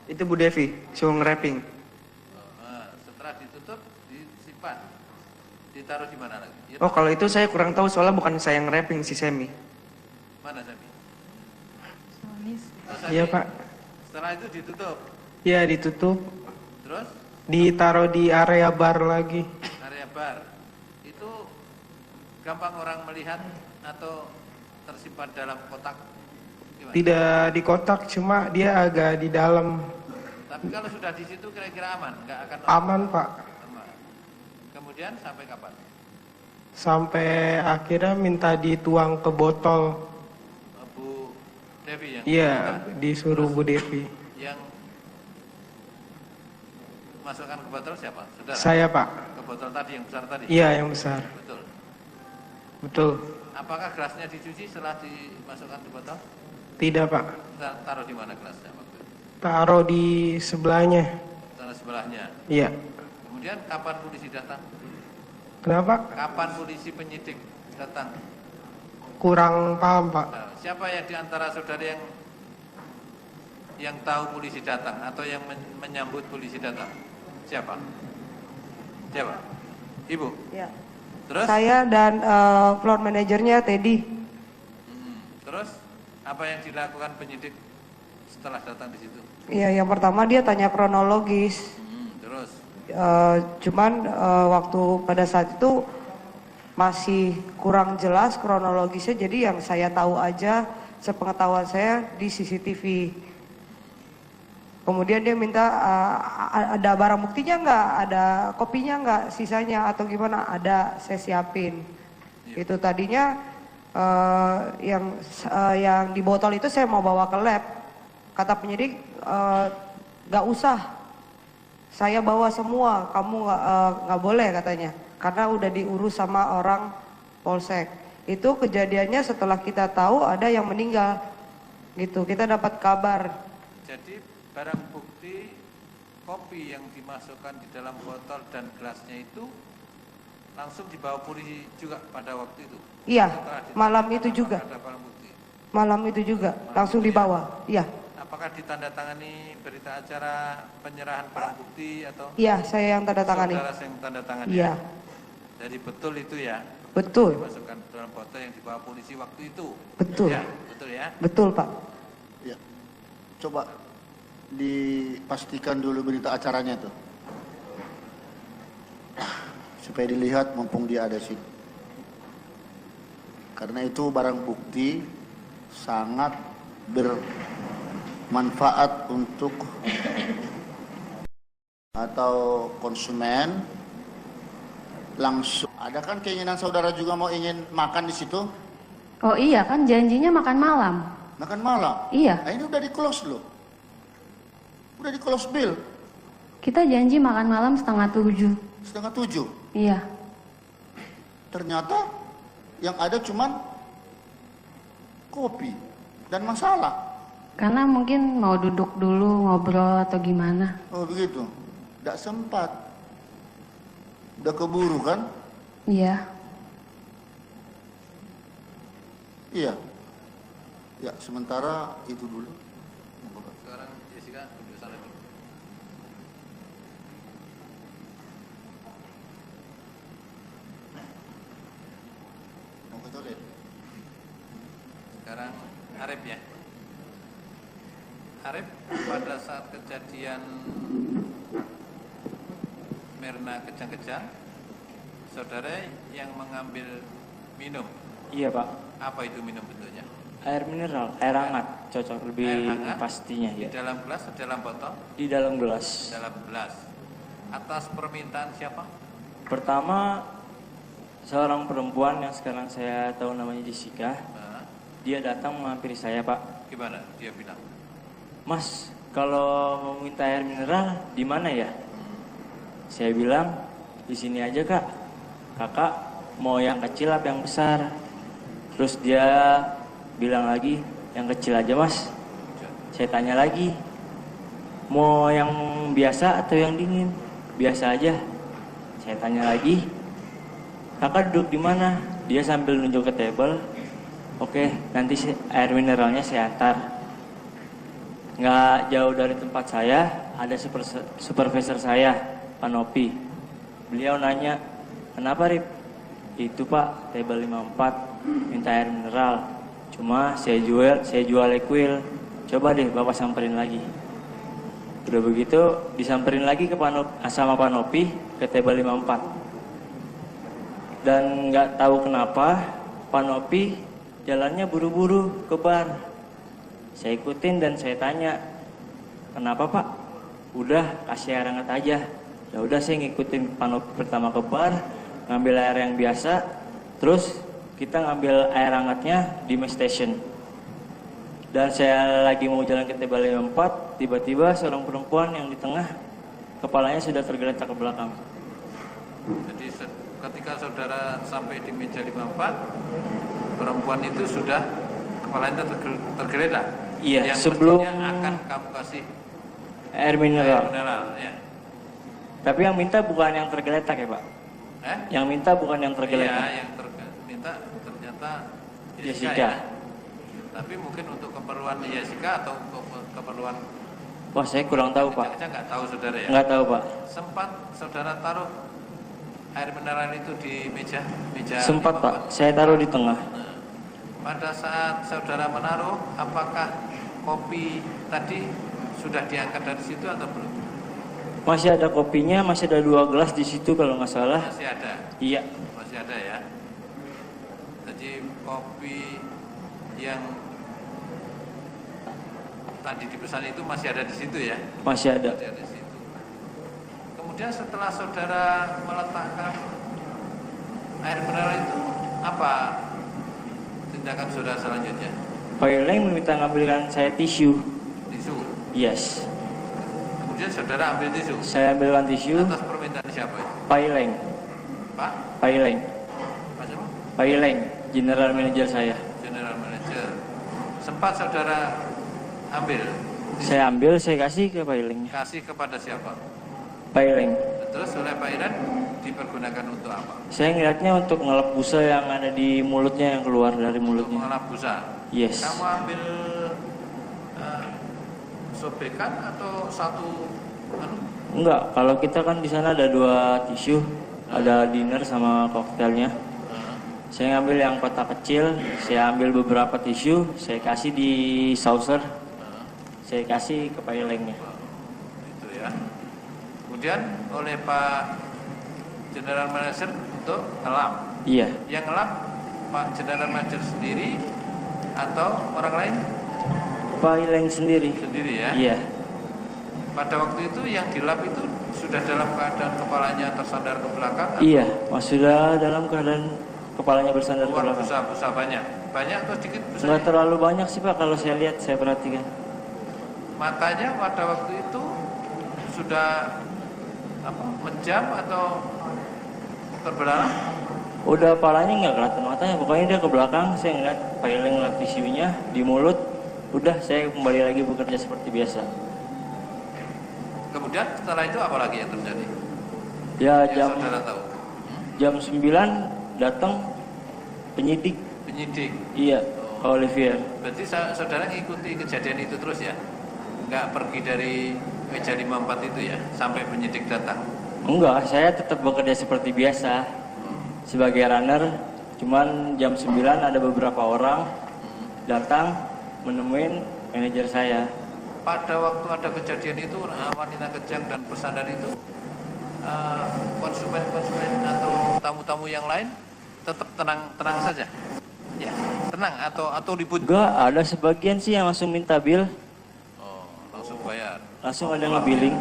Itu Bu Devi, suruh nge-wrapping. Setelah ditutup, disimpan, ditaruh di mana lagi? Oh kalau itu saya kurang tahu soalnya bukan saya yang nge-wrapping, si Semi. Mana Semi? Iya Pak. Setelah itu ditutup? Iya ditutup. Terus? Ditaruh di area bar lagi. Area bar. Itu gampang orang melihat atau tersimpan dalam kotak? Gimana? Tidak di kotak, cuma dia agak di dalam. Tapi kalau sudah di situ kira-kira aman? Nggak akan Aman Pak. Aman. Kemudian sampai kapan? Sampai akhirnya minta dituang ke botol. Bu Devi yang? Iya, disuruh Bu Devi. Yang masukkan ke botol siapa? Saudara? Saya Pak. Ke botol tadi yang besar tadi? Iya yang besar. Betul. Betul. Apakah gelasnya dicuci setelah dimasukkan ke botol? Tidak Pak. Taruh di mana gelasnya waktu itu? Taruh di sebelahnya. Taruh sebelahnya. Iya. Kemudian kapan polisi datang? Kenapa? Kapan polisi penyidik datang? Kurang paham Pak. Nah, siapa yang di antara saudara yang tahu polisi datang atau yang menyambut polisi datang? Siapa? Siapa? Ibu? Ya. Terus? Saya dan floor manajernya Teddy. Terus apa yang dilakukan penyidik setelah datang di situ? Iya, yang pertama dia tanya kronologis. Terus? Cuman waktu pada saat itu masih kurang jelas kronologisnya, jadi yang saya tahu aja sepengetahuan saya di CCTV. Kemudian dia minta ada barang buktinya nggak, ada kopinya nggak, sisanya atau gimana? Ada, saya siapin. Itu tadinya yang di botol itu saya mau bawa ke lab. Kata penyidik nggak usah, saya bawa semua, kamu nggak boleh katanya, karena udah diurus sama orang polsek. Itu kejadiannya setelah kita tahu ada yang meninggal, gitu. Kita dapat kabar. Jadi barang bukti kopi yang dimasukkan di dalam botol dan gelasnya itu langsung dibawa polisi juga pada waktu itu? Iya, malam itu juga. Ada barang bukti? Malam itu juga, langsung dibawa, iya. Apakah ditandatangani berita acara penyerahan barang bukti atau? Iya, saya yang tanda tangani. Saudara yang tanda tangani? Iya. Jadi betul itu ya? Betul. Dimasukkan dalam botol yang dibawa polisi waktu itu? Betul. Ya, betul ya? Betul, Pak. Ya. Coba dipastikan dulu berita acaranya tuh. Supaya dilihat mumpung dia ada sini. Karena itu barang bukti sangat bermanfaat untuk atau konsumen langsung. Ada kan keinginan saudara juga mau ingin makan di situ? Oh iya kan janjinya makan malam. Makan malam? Iya. Nah, ini udah di close loh. Udah di close bill. Kita janji makan malam 6:30. 6:30? Iya. Ternyata yang ada cuman kopi dan masalah. Karena mungkin mau duduk dulu ngobrol atau gimana. Oh begitu? Tidak sempat. Udah keburu kan? Iya. Iya. Ya sementara itu dulu. Sekarang Jessica duduk sana dulu. Mau ke toilet? Sekarang Arif ya. Arif, pada saat kejadian Mirna kejang-kejang, saudara yang mengambil minum. Iya, Pak. Apa itu minum bentuknya? Air mineral, air hangat, cocok lebih Air hangat? pastinya Di ya. dalam gelas atau dalam botol? Di dalam gelas. Dalam gelas. Atas permintaan siapa? Pertama, seorang perempuan yang sekarang saya tahu namanya Jessica. Nah, Dia datang menghampiri saya, Pak. gimana dia bilang? Mas, kalau mau minta air mineral di mana ya? Saya bilang, di sini aja, Kak. Kakak mau yang kecil apa yang besar? Terus dia bilang lagi, yang kecil aja, Mas. Saya tanya lagi, mau yang biasa atau yang dingin? Biasa aja. Saya tanya lagi, kakak duduk di mana? Dia sambil nunjuk ke table. Oke, nanti air mineralnya saya antar. Nggak jauh dari tempat saya, ada supervisor saya, Pak Nopi. Beliau nanya, kenapa Rip? Itu Pak, table 54, minta air mineral. Cuma saya jual equil. Coba deh Bapak samperin lagi. Udah begitu, disamperin lagi ke sama Pak Nopi ke table 54. Dan nggak tahu kenapa, Pak Nopi jalannya buru-buru ke bar. Saya ikutin dan saya tanya, kenapa Pak? Udah kasih air hangat aja. Ya udah saya ngikutin Pak Nopi pertama ke bar, ngambil air yang biasa, terus kita ngambil air hangatnya di main station. Dan saya lagi mau jalan ke table 54, tiba-tiba seorang perempuan yang di tengah, kepalanya sudah tergeletak ke belakang. Jadi ketika saudara sampai di meja 54, perempuan itu sudah kepalanya tergeletak. Iya, yang sebelum akan kamu kasih air mineral. Air mineral, ya. Tapi yang minta bukan yang tergeletak ya Pak? Yang minta bukan yang tergeletak. Iya, yang minta ternyata Jessica. Ya. Tapi mungkin untuk keperluan Jessica atau keperluan... Wah, saya kurang tahu Pak. Saya nggak tahu saudara ya. Nggak tahu Pak. Sempat saudara taruh air mineral itu di meja? Sempat Pak, saya taruh di tengah. Nah, pada saat saudara menaruh, apakah kopi tadi sudah diangkat dari situ atau belum? Masih ada kopinya, masih ada 2 gelas di situ kalau nggak salah. Masih ada? Iya. Masih ada ya. Jadi kopi yang tadi dipesan itu masih ada di situ ya? Masih ada. Masih ada di situ. Kemudian setelah saudara meletakkan air mineral itu, apa tindakan saudara selanjutnya? Pak Ileng meminta ngambilkan saya tisu. Tisu? Yes. Kemudian saudara ambil tisu? Saya ambilkan tisu. Atas permintaan siapa itu? Pak Ileng. Pak? Pak Ileng. Pak siapa? Pak Ileng, general manager saya. General manager. Sempat saudara ambil? Saya ambil, saya kasih ke Pak Ileng. Kasih kepada siapa? Pak Ileng. Terus oleh Pak Iren dipergunakan untuk apa? Saya ngeliatnya untuk ngelap busa yang ada di mulutnya, yang keluar dari mulutnya. Untuk mengelap busa? Yes. Kamu ambil sobekan atau satu? Enggak, kalau kita kan di sana ada 2 tisu. ada dinner sama koktailnya. Saya ngambil yang kotak kecil, saya ambil beberapa tisu, saya kasih di saucer, saya kasih ke pilengnya. Itu ya. Kemudian oleh Pak General Manager untuk ngelap. Iya. Yang ngelap Pak General Manager sendiri atau orang lain? Pileng sendiri. Sendiri ya? Iya. Pada waktu itu yang dilap itu sudah dalam keadaan kepalanya tersandar ke belakang? Iya, sudah dalam keadaan kepalanya bersandar ke belakang. Busa banyak? Banyak atau sedikit busanya? Nggak terlalu banyak sih Pak, kalau saya lihat, saya perhatikan. Matanya pada waktu itu sudah menjam atau terbelalak? Udah palanya nggak kelihatan matanya, pokoknya dia ke belakang, saya ngeliat pileng, ngeliat tisunya di mulut, udah saya kembali lagi bekerja seperti biasa. Kemudian setelah itu apa lagi yang terjadi? Ya yang saudara tahu? Jam 9 datang penyidik. Penyidik? Iya, Olivier. Berarti saudara ngikuti kejadian itu terus ya? Nggak pergi dari meja 54 itu ya, sampai penyidik datang? Enggak, saya tetap bekerja seperti biasa sebagai runner. Cuman jam 9 ada beberapa orang datang menemuin manajer saya. Pada waktu ada kejadian itu, wanita kejang dan bersandar itu, konsumen-konsumen atau tamu-tamu yang lain tetap tenang saja? Ya, tenang atau ribut? Enggak, ada sebagian sih yang langsung minta bill. Oh, langsung bayar? Langsung ada yang billing.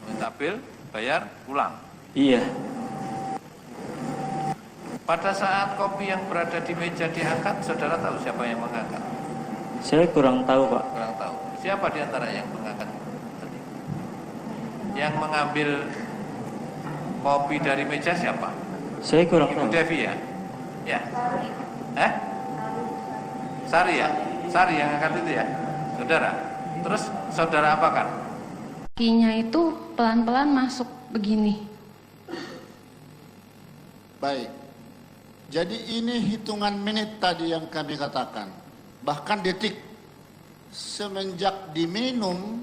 Minta bill, bayar, pulang? Iya. Pada saat kopi yang berada di meja diangkat, saudara tahu siapa yang mengangkat? Saya kurang tahu Pak. Kurang tahu. Siapa di antara yang mengangkat? Yang mengambil kopi dari meja siapa? Saya kurang tahu. Ibu Devi ya? Ya. Sari ya? Sari yang angkat itu ya? Saudara? Terus saudara apakan? Kakinya itu pelan-pelan masuk begini. Baik. Jadi ini hitungan menit tadi yang kami katakan. Bahkan detik. Semenjak diminum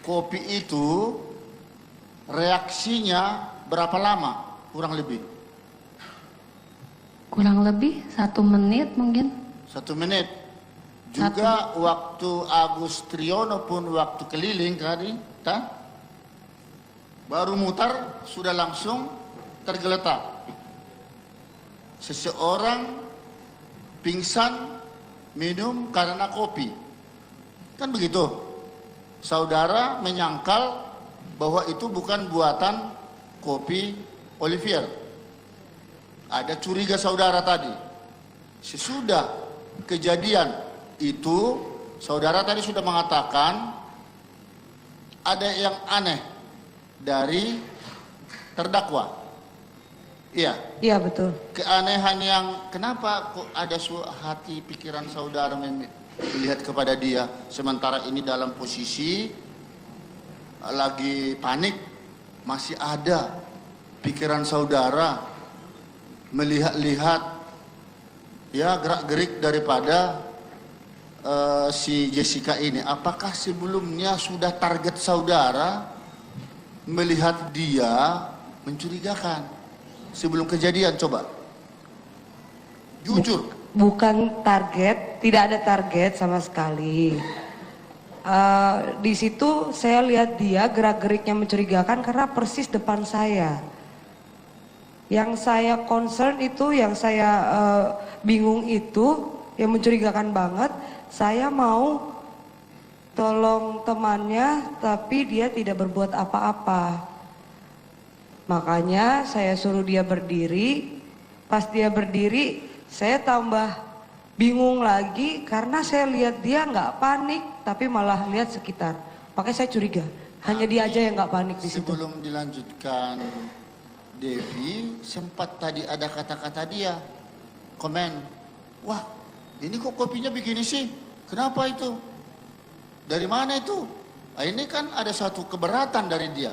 kopi itu, reaksinya berapa lama? Kurang lebih? Kurang lebih 1 menit mungkin. 1 menit. Juga waktu Agus Triono pun waktu keliling tadi, baru mutar sudah langsung tergeletak. Seseorang pingsan minum karena kopi. Kan begitu. Saudara menyangkal bahwa itu bukan buatan kopi Olivier. Ada curiga saudara tadi. Sesudah kejadian itu, saudara tadi sudah mengatakan ada yang aneh dari terdakwa. Iya. Iya betul. Keanehan yang kenapa kok ada hati pikiran saudara melihat kepada dia, sementara ini dalam posisi lagi panik, masih ada pikiran saudara melihat-lihat ya gerak-gerik daripada si Jessica ini. Apakah sebelumnya sudah target saudara melihat dia mencurigakan sebelum kejadian? Coba jujur. Bukan target, tidak ada target sama sekali. Di situ saya lihat dia gerak-geriknya mencurigakan karena persis depan saya. Yang saya concern itu, yang saya bingung itu, yang mencurigakan banget. Saya mau tolong temannya, tapi dia tidak berbuat apa-apa. Makanya saya suruh dia berdiri. Pas dia berdiri, saya tambah bingung lagi karena saya lihat dia nggak panik, tapi malah lihat sekitar. Makanya saya curiga, hanya dia aja yang nggak panik di situ. Sebelum dilanjutkan, Devi sempat tadi ada kata-kata dia, komen, wah ini kok kopinya begini sih, kenapa itu? Dari mana itu? Nah, ini kan ada satu keberatan dari dia.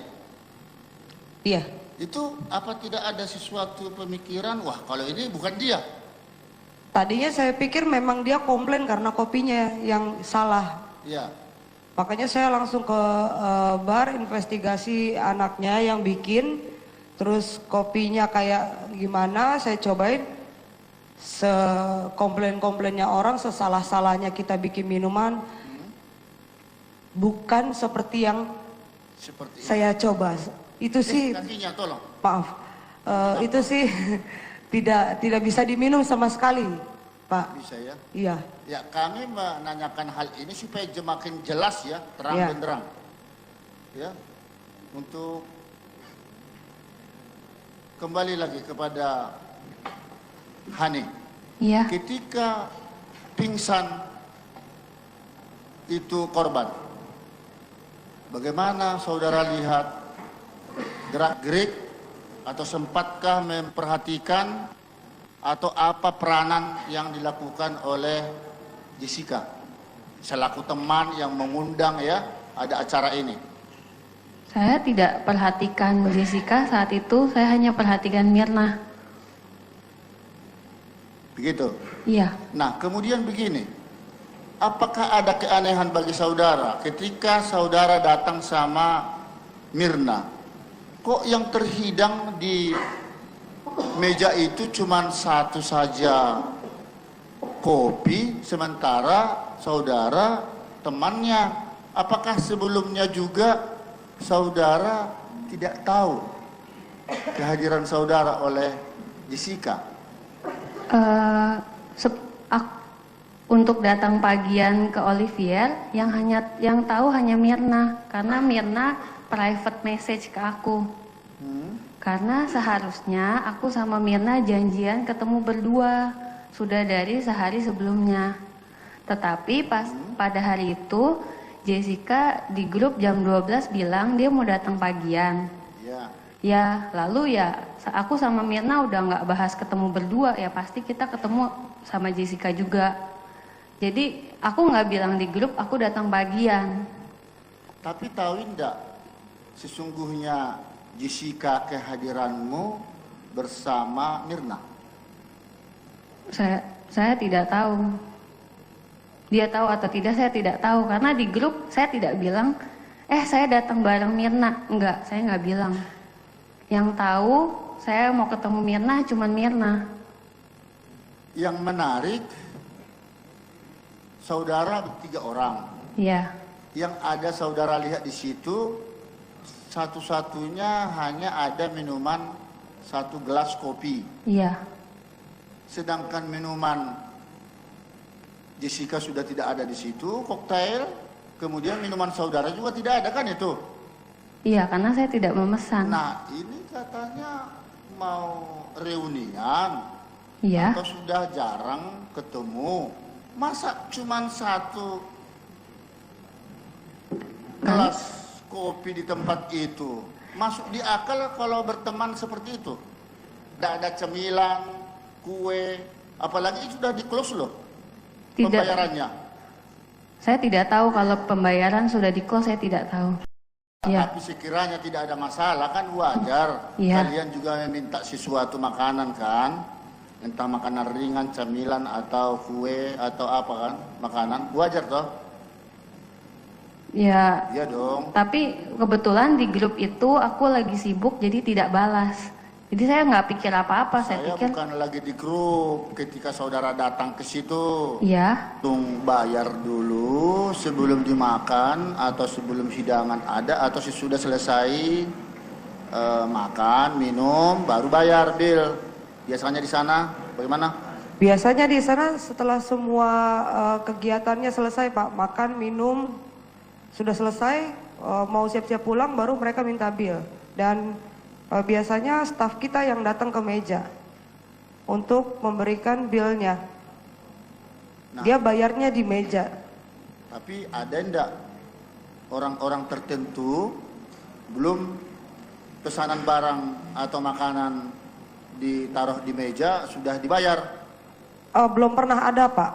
Iya. Itu apa tidak ada sesuatu pemikiran, wah kalau ini bukan dia? Tadinya saya pikir memang dia komplain karena kopinya yang salah. Iya. Makanya saya langsung ke bar investigasi anaknya yang bikin. Terus kopinya kayak gimana, saya cobain. Sekomplain-komplainnya orang, sesalah-salahnya kita bikin minuman. Bukan seperti yang saya coba. Itu sih, kakinya tolong. maaf, itu sih tidak bisa diminum sama sekali, Pak. Bisa ya? Iya. Ya, kami menanyakan hal ini supaya makin jelas ya, terang Ya. benderang. Ya, untuk kembali lagi kepada Hani. Iya. Ketika pingsan itu korban, bagaimana saudara lihat gerak-gerik atau sempatkah memperhatikan atau apa peranan yang dilakukan oleh Jessica selaku teman yang mengundang ya ada acara ini? Saya tidak perhatikan Jessica saat itu, saya hanya perhatikan Mirna. Begitu? Iya. Nah, kemudian begini, apakah ada keanehan bagi saudara ketika saudara datang sama Mirna? Kok yang terhidang di meja itu cuma satu saja kopi, sementara saudara temannya. Apakah sebelumnya juga saudara tidak tahu kehadiran saudara oleh Jessica? Untuk datang pagian ke Olivier, yang tahu hanya Mirna, karena Mirna private message ke aku. Karena seharusnya aku sama Mirna janjian ketemu berdua sudah dari sehari sebelumnya. Tetapi pada hari itu Jessica di grup jam 12 bilang dia mau datang pagian. Ya, lalu ya aku sama Mirna udah nggak bahas ketemu berdua, ya pasti kita ketemu sama Jessica juga. Jadi aku nggak bilang di grup aku datang pagian. Tapi tahu enggak sesungguhnya Jessica kehadiranmu bersama Mirna? Saya tidak tahu. Dia tahu atau tidak saya tidak tahu, karena di grup saya tidak bilang saya datang bareng Mirna. Enggak, saya nggak bilang. Yang tahu saya mau ketemu Mirna cuman Mirna. Yang menarik, saudara 3 orang. Iya. Yang ada saudara lihat di situ, satu-satunya hanya ada minuman 1 gelas kopi. Iya. Sedangkan minuman Jessica sudah tidak ada di situ, koktail. Kemudian minuman saudara juga tidak ada, kan itu? Iya, karena saya tidak memesan. Nah, ini katanya mau reunian. Iya. Atau sudah jarang ketemu. Masa cuman 1 gelas kopi di tempat itu? Masuk di akal kalau berteman seperti itu? Tidak ada cemilan, kue, apalagi sudah di close loh pembayarannya. Saya tidak tahu kalau pembayaran sudah di close, saya tidak tahu. Ya. Tapi sekiranya tidak ada masalah kan wajar. Ya. Kalian juga meminta sesuatu makanan kan, entah makanan ringan, cemilan atau kue atau apa kan, makanan wajar toh? Ya. Iya dong. Tapi kebetulan di grup itu aku lagi sibuk jadi tidak balas. Jadi saya nggak pikir apa-apa. Saya pikir bukan lagi di grup. Ketika saudara datang ke situ, iya. Tung bayar dulu sebelum dimakan atau sebelum hidangan ada atau sesudah selesai makan minum baru bayar bill. Biasanya di sana bagaimana? Biasanya di sana setelah semua kegiatannya selesai, Pak, makan minum sudah selesai, mau siap-siap pulang baru mereka minta bill. Dan biasanya staf kita yang datang ke meja untuk memberikan billnya. Nah, dia bayarnya di meja. Tapi ada enggak orang-orang tertentu belum pesanan barang atau makanan ditaruh di meja sudah dibayar? Belum pernah ada, Pak.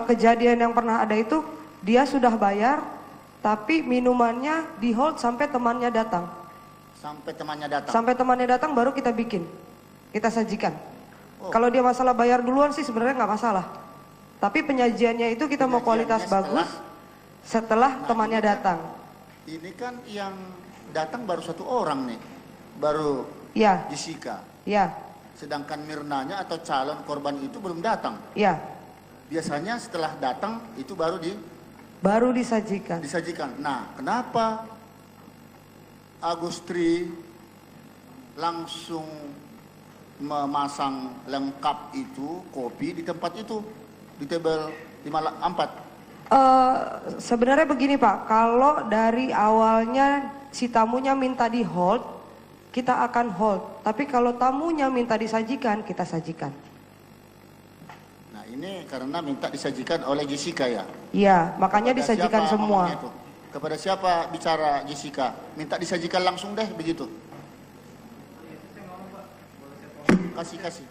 Kejadian yang pernah ada itu dia sudah bayar, tapi minumannya di hold sampai temannya datang. Sampai temannya datang? Sampai temannya datang baru kita bikin, kita sajikan. Kalau dia masalah bayar duluan sih sebenarnya nggak masalah. Tapi penyajiannya itu kita mau kualitas bagus setelah temannya datang. Ini kan yang datang baru 1 orang nih, baru Iya. Jessica. Iya. Sedangkan Mirnanya atau calon korban itu belum datang. Iya. Biasanya setelah datang itu baru disajikan. Nah, kenapa Agustri langsung memasang lengkap itu kopi di tempat itu, di table 54? Sebenarnya begini Pak, kalau dari awalnya si tamunya minta di hold, kita akan hold. Tapi kalau tamunya minta disajikan, kita sajikan. Nah ini karena minta disajikan oleh Jessica ya? Iya, makanya Kepada disajikan siapa semua. ngomongnya itu? Kepada siapa bicara Jessica? Minta disajikan langsung deh begitu. Kasih.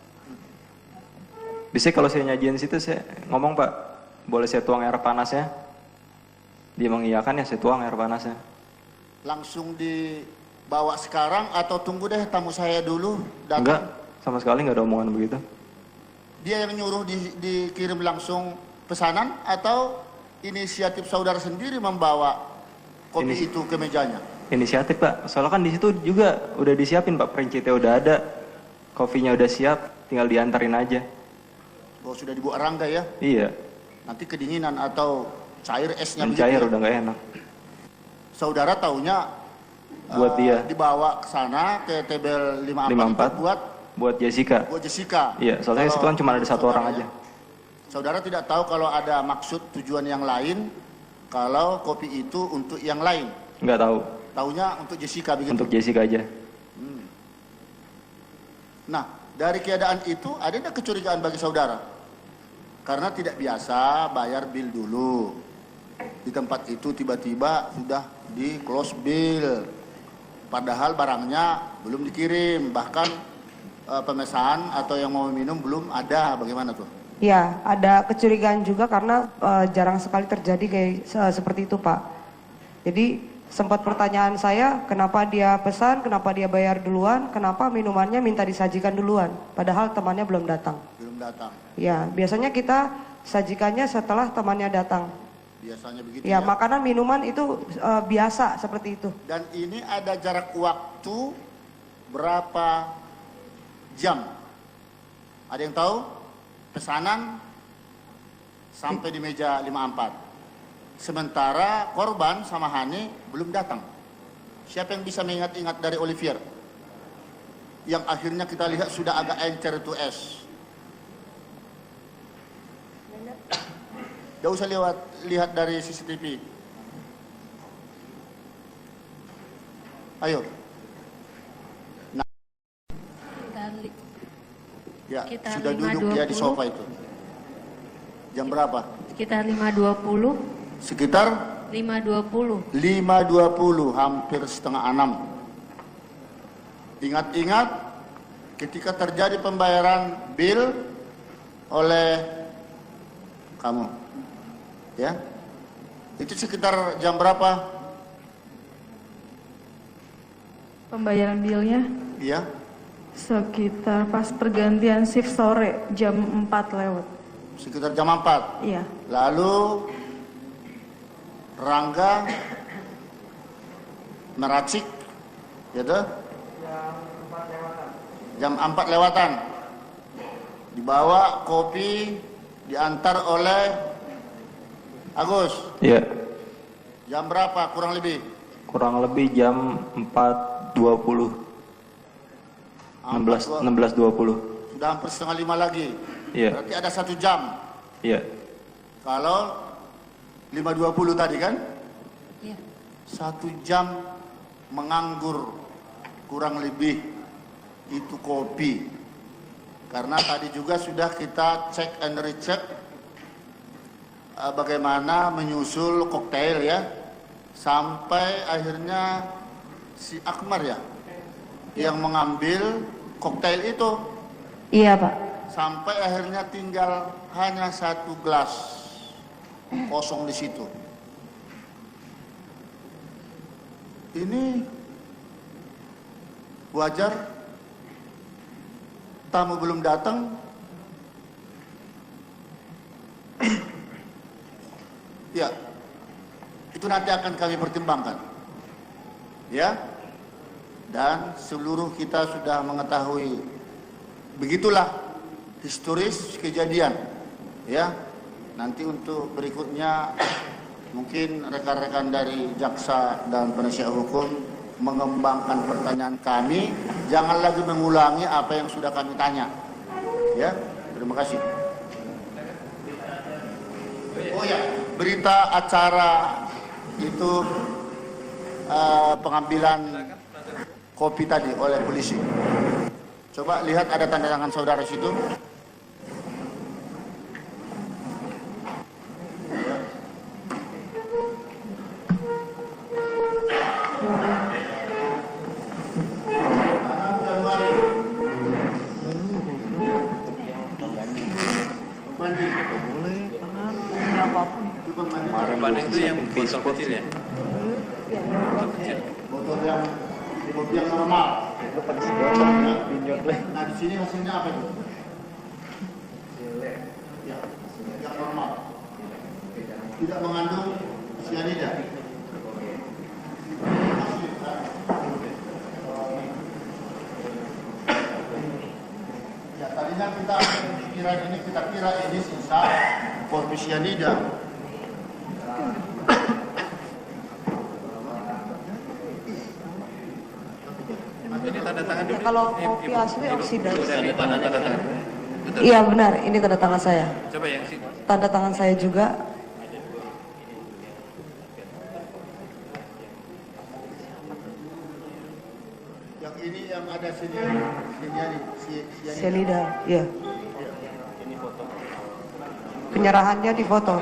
Bisa kalau saya nyajiin situ saya ngomong Pak, boleh saya tuang air panasnya? Dia mengiyakan ya, saya tuang air panasnya. Langsung dibawa sekarang atau tunggu deh tamu saya dulu datang? Enggak, sama sekali nggak ada omongan begitu. Dia yang nyuruh dikirim langsung pesanan atau inisiatif saudara sendiri membawa kopi itu ke mejanya? Inisiatif Pak, soalnya kan di situ juga udah disiapin Pak, perincitnya udah ada, kopinya udah siap, tinggal diantarin aja. Oh sudah dibawa Rangga ya? Iya. Nanti kedinginan atau cair esnya begitu cair ya? udah nggak enak. Saudara taunya buat dia dibawa ke sana ke table 54 buat Jessica. Buat Jessica. Iya, soalnya situ kan cuma ada satu orang aja. Saudara tidak tahu kalau ada maksud tujuan yang lain, kalau kopi itu untuk yang lain? Nggak tahu. Taunya untuk Jessica begitu? Untuk Jessica aja. Nah, dari keadaan itu ada tidak kecurigaan bagi saudara? Karena tidak biasa bayar bill dulu. Di tempat itu tiba-tiba sudah di close bill. Padahal barangnya belum dikirim, bahkan pemesan atau yang mau minum belum ada. Bagaimana tuh? Ya, ada kecurigaan juga karena jarang sekali terjadi kayak seperti itu Pak. Jadi sempat pertanyaan saya, kenapa dia pesan, kenapa dia bayar duluan, kenapa minumannya minta disajikan duluan, padahal temannya belum datang. Belum datang. Ya, biasanya kita sajikannya setelah temannya datang. Biasanya begitu ya. Ya, Makanan minuman itu biasa seperti itu. Dan ini ada jarak waktu berapa jam? Ada yang tahu? Pesanan sampai di meja 54. Sementara korban sama Hani belum datang. Siapa yang bisa mengingat-ingat dari Olivier? Yang akhirnya kita lihat sudah agak encer itu es. Tidak usah lihat dari CCTV. Ayo. Nah. Ya, Sekitar sudah duduk dia di 5.20. sofa itu. Jam berapa? Sekitar 5.20. Sekitar 5.20. 5.20, hampir setengah 6. Ingat-ingat ketika terjadi pembayaran bill oleh kamu. Ya. Itu sekitar jam berapa? Pembayaran bilnya Iya. sekitar pas pergantian shift sore jam 4 lewat. Sekitar jam 4. Iya. Lalu Rangga meracik, gitu? Jam 4 lewatan. Dibawa kopi, diantar oleh Agus. Iya. Jam berapa kurang lebih? Kurang lebih jam 4.20. 16.20. Sudah hampir setengah 5 lagi. Iya. Berarti ada 1 jam. Iya. Kalau 5.20 tadi kan? Iya. 1 jam menganggur kurang lebih itu kopi. Karena tadi juga sudah kita cek and recheck bagaimana menyusul koktail ya. Sampai akhirnya si Akmar ya yang mengambil koktail itu. Iya Pak. Sampai akhirnya tinggal hanya 1 gelas kosong di situ. Ini wajar tamu belum datang. Ya, itu nanti akan kami pertimbangkan. Ya, dan seluruh kita sudah mengetahui. Begitulah historis kejadian. Ya, nanti untuk berikutnya mungkin rekan-rekan dari jaksa dan penasihat hukum mengembangkan pertanyaan kami, jangan lagi mengulangi apa yang sudah kami tanya. Ya, terima kasih. Oh ya, berita acara itu pengambilan kopi tadi oleh polisi. Coba lihat ada tanda tangan saudara situ. Pembanding itu yang botol kecil ya? Botol kecil. Botol yang normal. Nah di sini hasilnya apa itu? Ya, yang normal. Tidak mengandung cyanida. Ya, tadinya kita kira ini sisa kopi cyanida. Ini tanda tangan dulu. Kalau kopi asli oksidasi. Tanda tangan. Betul. Iya benar, ini tanda tangan saya. Coba yang sini. Tanda tangan saya juga. Yang ini yang ada Cyanida, iya. Penyerahannya di foto.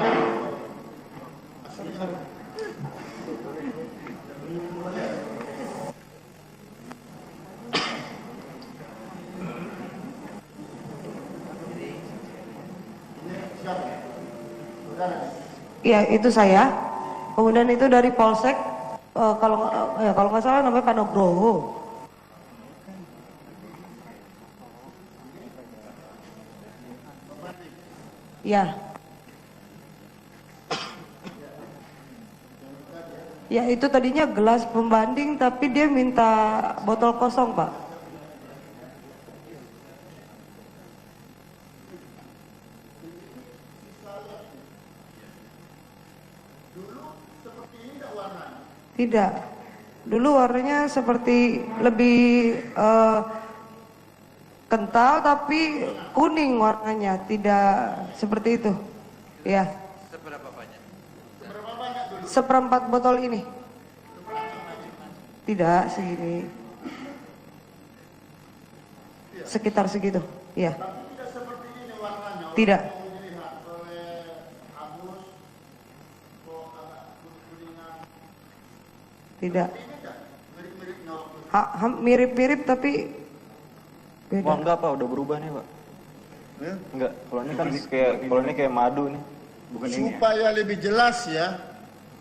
Iya, itu saya. Kemudian itu dari Polsek, kalau nggak salah namanya Pak Nugroho. Ya. Ya itu tadinya gelas pembanding tapi dia minta botol kosong, Pak. Tidak. Dulu warnanya seperti lebih kental tapi kuning warnanya, tidak seperti itu. Ya. Seberapa banyak? Seperempat botol ini. Tidak segini. Sekitar segitu. Ya. Tidak. Tidak. Mirip-mirip tapi beda. Wah enggak Pak, udah berubah nih Pak. Ya? Enggak, kalau ini kayak madu nih. Bukan supaya lebih jelas ya,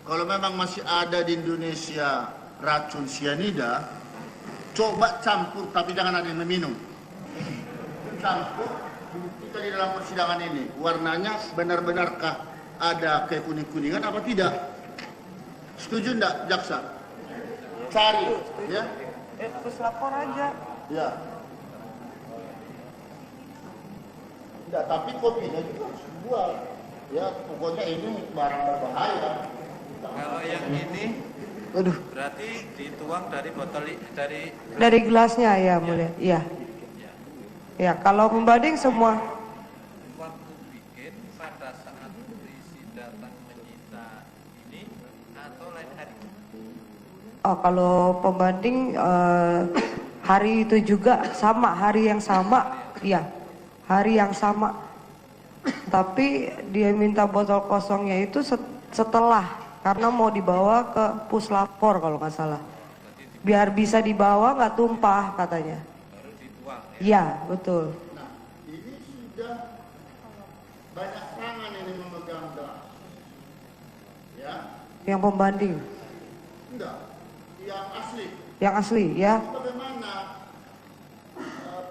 kalau memang masih ada di Indonesia racun cyanida, coba campur tapi jangan ada yang meminum. Campur, kita di dalam persidangan ini, warnanya benar-benarkah ada kekuning-kuningan apa tidak? Setuju enggak jaksa? Cari, ya? Terus lapor aja. Ya. Enggak, tapi kopinya juga harus dijual. Ya, pokoknya ini barang berbahaya. Kalau yang ini, Waduh. berarti dituang dari botol Dari gelasnya ya, mulia. Iya. Ya, kalau membanding semua. Waktu bikin pada saat polisi datang menyita ini atau lain hari? Oh, kalau pembanding hari itu juga sama, hari yang sama, iya, hari yang sama. Tapi dia minta botol kosongnya itu setelah, karena mau dibawa ke puslapor kalau nggak salah. Biar bisa dibawa nggak tumpah katanya. Baru dituang ya? Iya, betul. Nah, ini sudah banyak tangan ini memegang gelas. Ya, Yang pembanding, enggak. Yang asli. yang asli ya. Bagaimana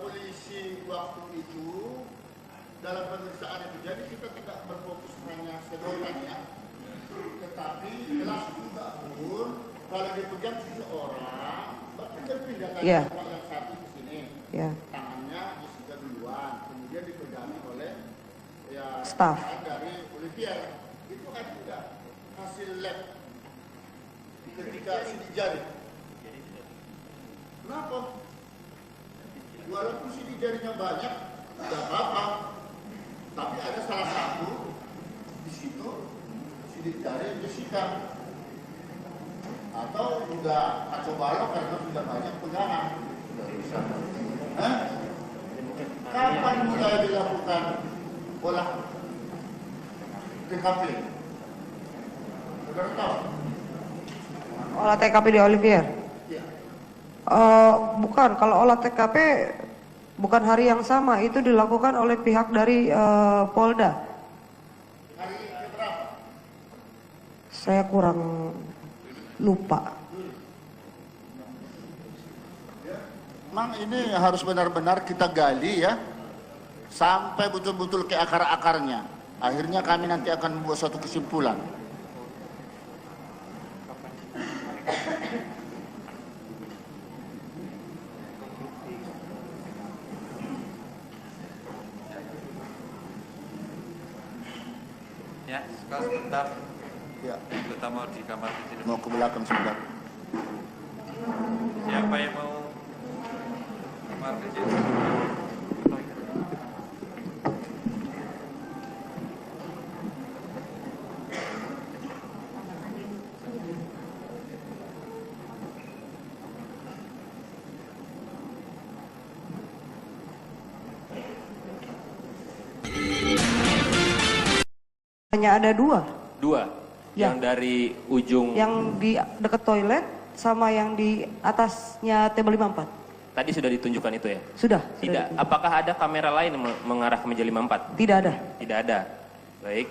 polisi waktu itu dalam pemeriksaan itu, jadi kita tidak berfokus hanya sedotannya, tetapi gelas juga pun kalau dipegang seseorang, terpindahkan Iya. tempat yang satu ke sini. Ya. Tangannya disita duluan, kemudian dipegangi oleh ya, Staff. dari Olivier. Itu ada tidak hasil lab ketika sidik jari? Kenapa? Walaupun sidik jarinya banyak, tidak apa-apa. Tapi ada salah satu di situ sidik jari disita. Atau juga kacau balau karena sudah banyak pegangan. Kapan mulai dilakukan olah TKP? Saudara tahu? Olah TKP di Olivier? Iya. Bukan, kalau olah TKP bukan hari yang sama, itu dilakukan oleh pihak dari Polda. Hari keberapa? Saya kurang lupa. Memang ini harus benar-benar kita gali ya, sampai betul-betul ke akar-akarnya. Akhirnya kami nanti akan membuat suatu kesimpulan. Ya, sebentar. Ya. Kita mau di kamar di sini. Mau ke belakang sebentar. Siapa yang mau kamar di sini? Hanya ada dua. Dua. Ya. Yang dari ujung. Yang di dekat toilet sama yang di atasnya table 54. Tadi sudah ditunjukkan itu ya? Sudah. Tidak. Apakah ada kamera lain yang mengarah ke meja 54? Tidak ada. Tidak ada. Baik.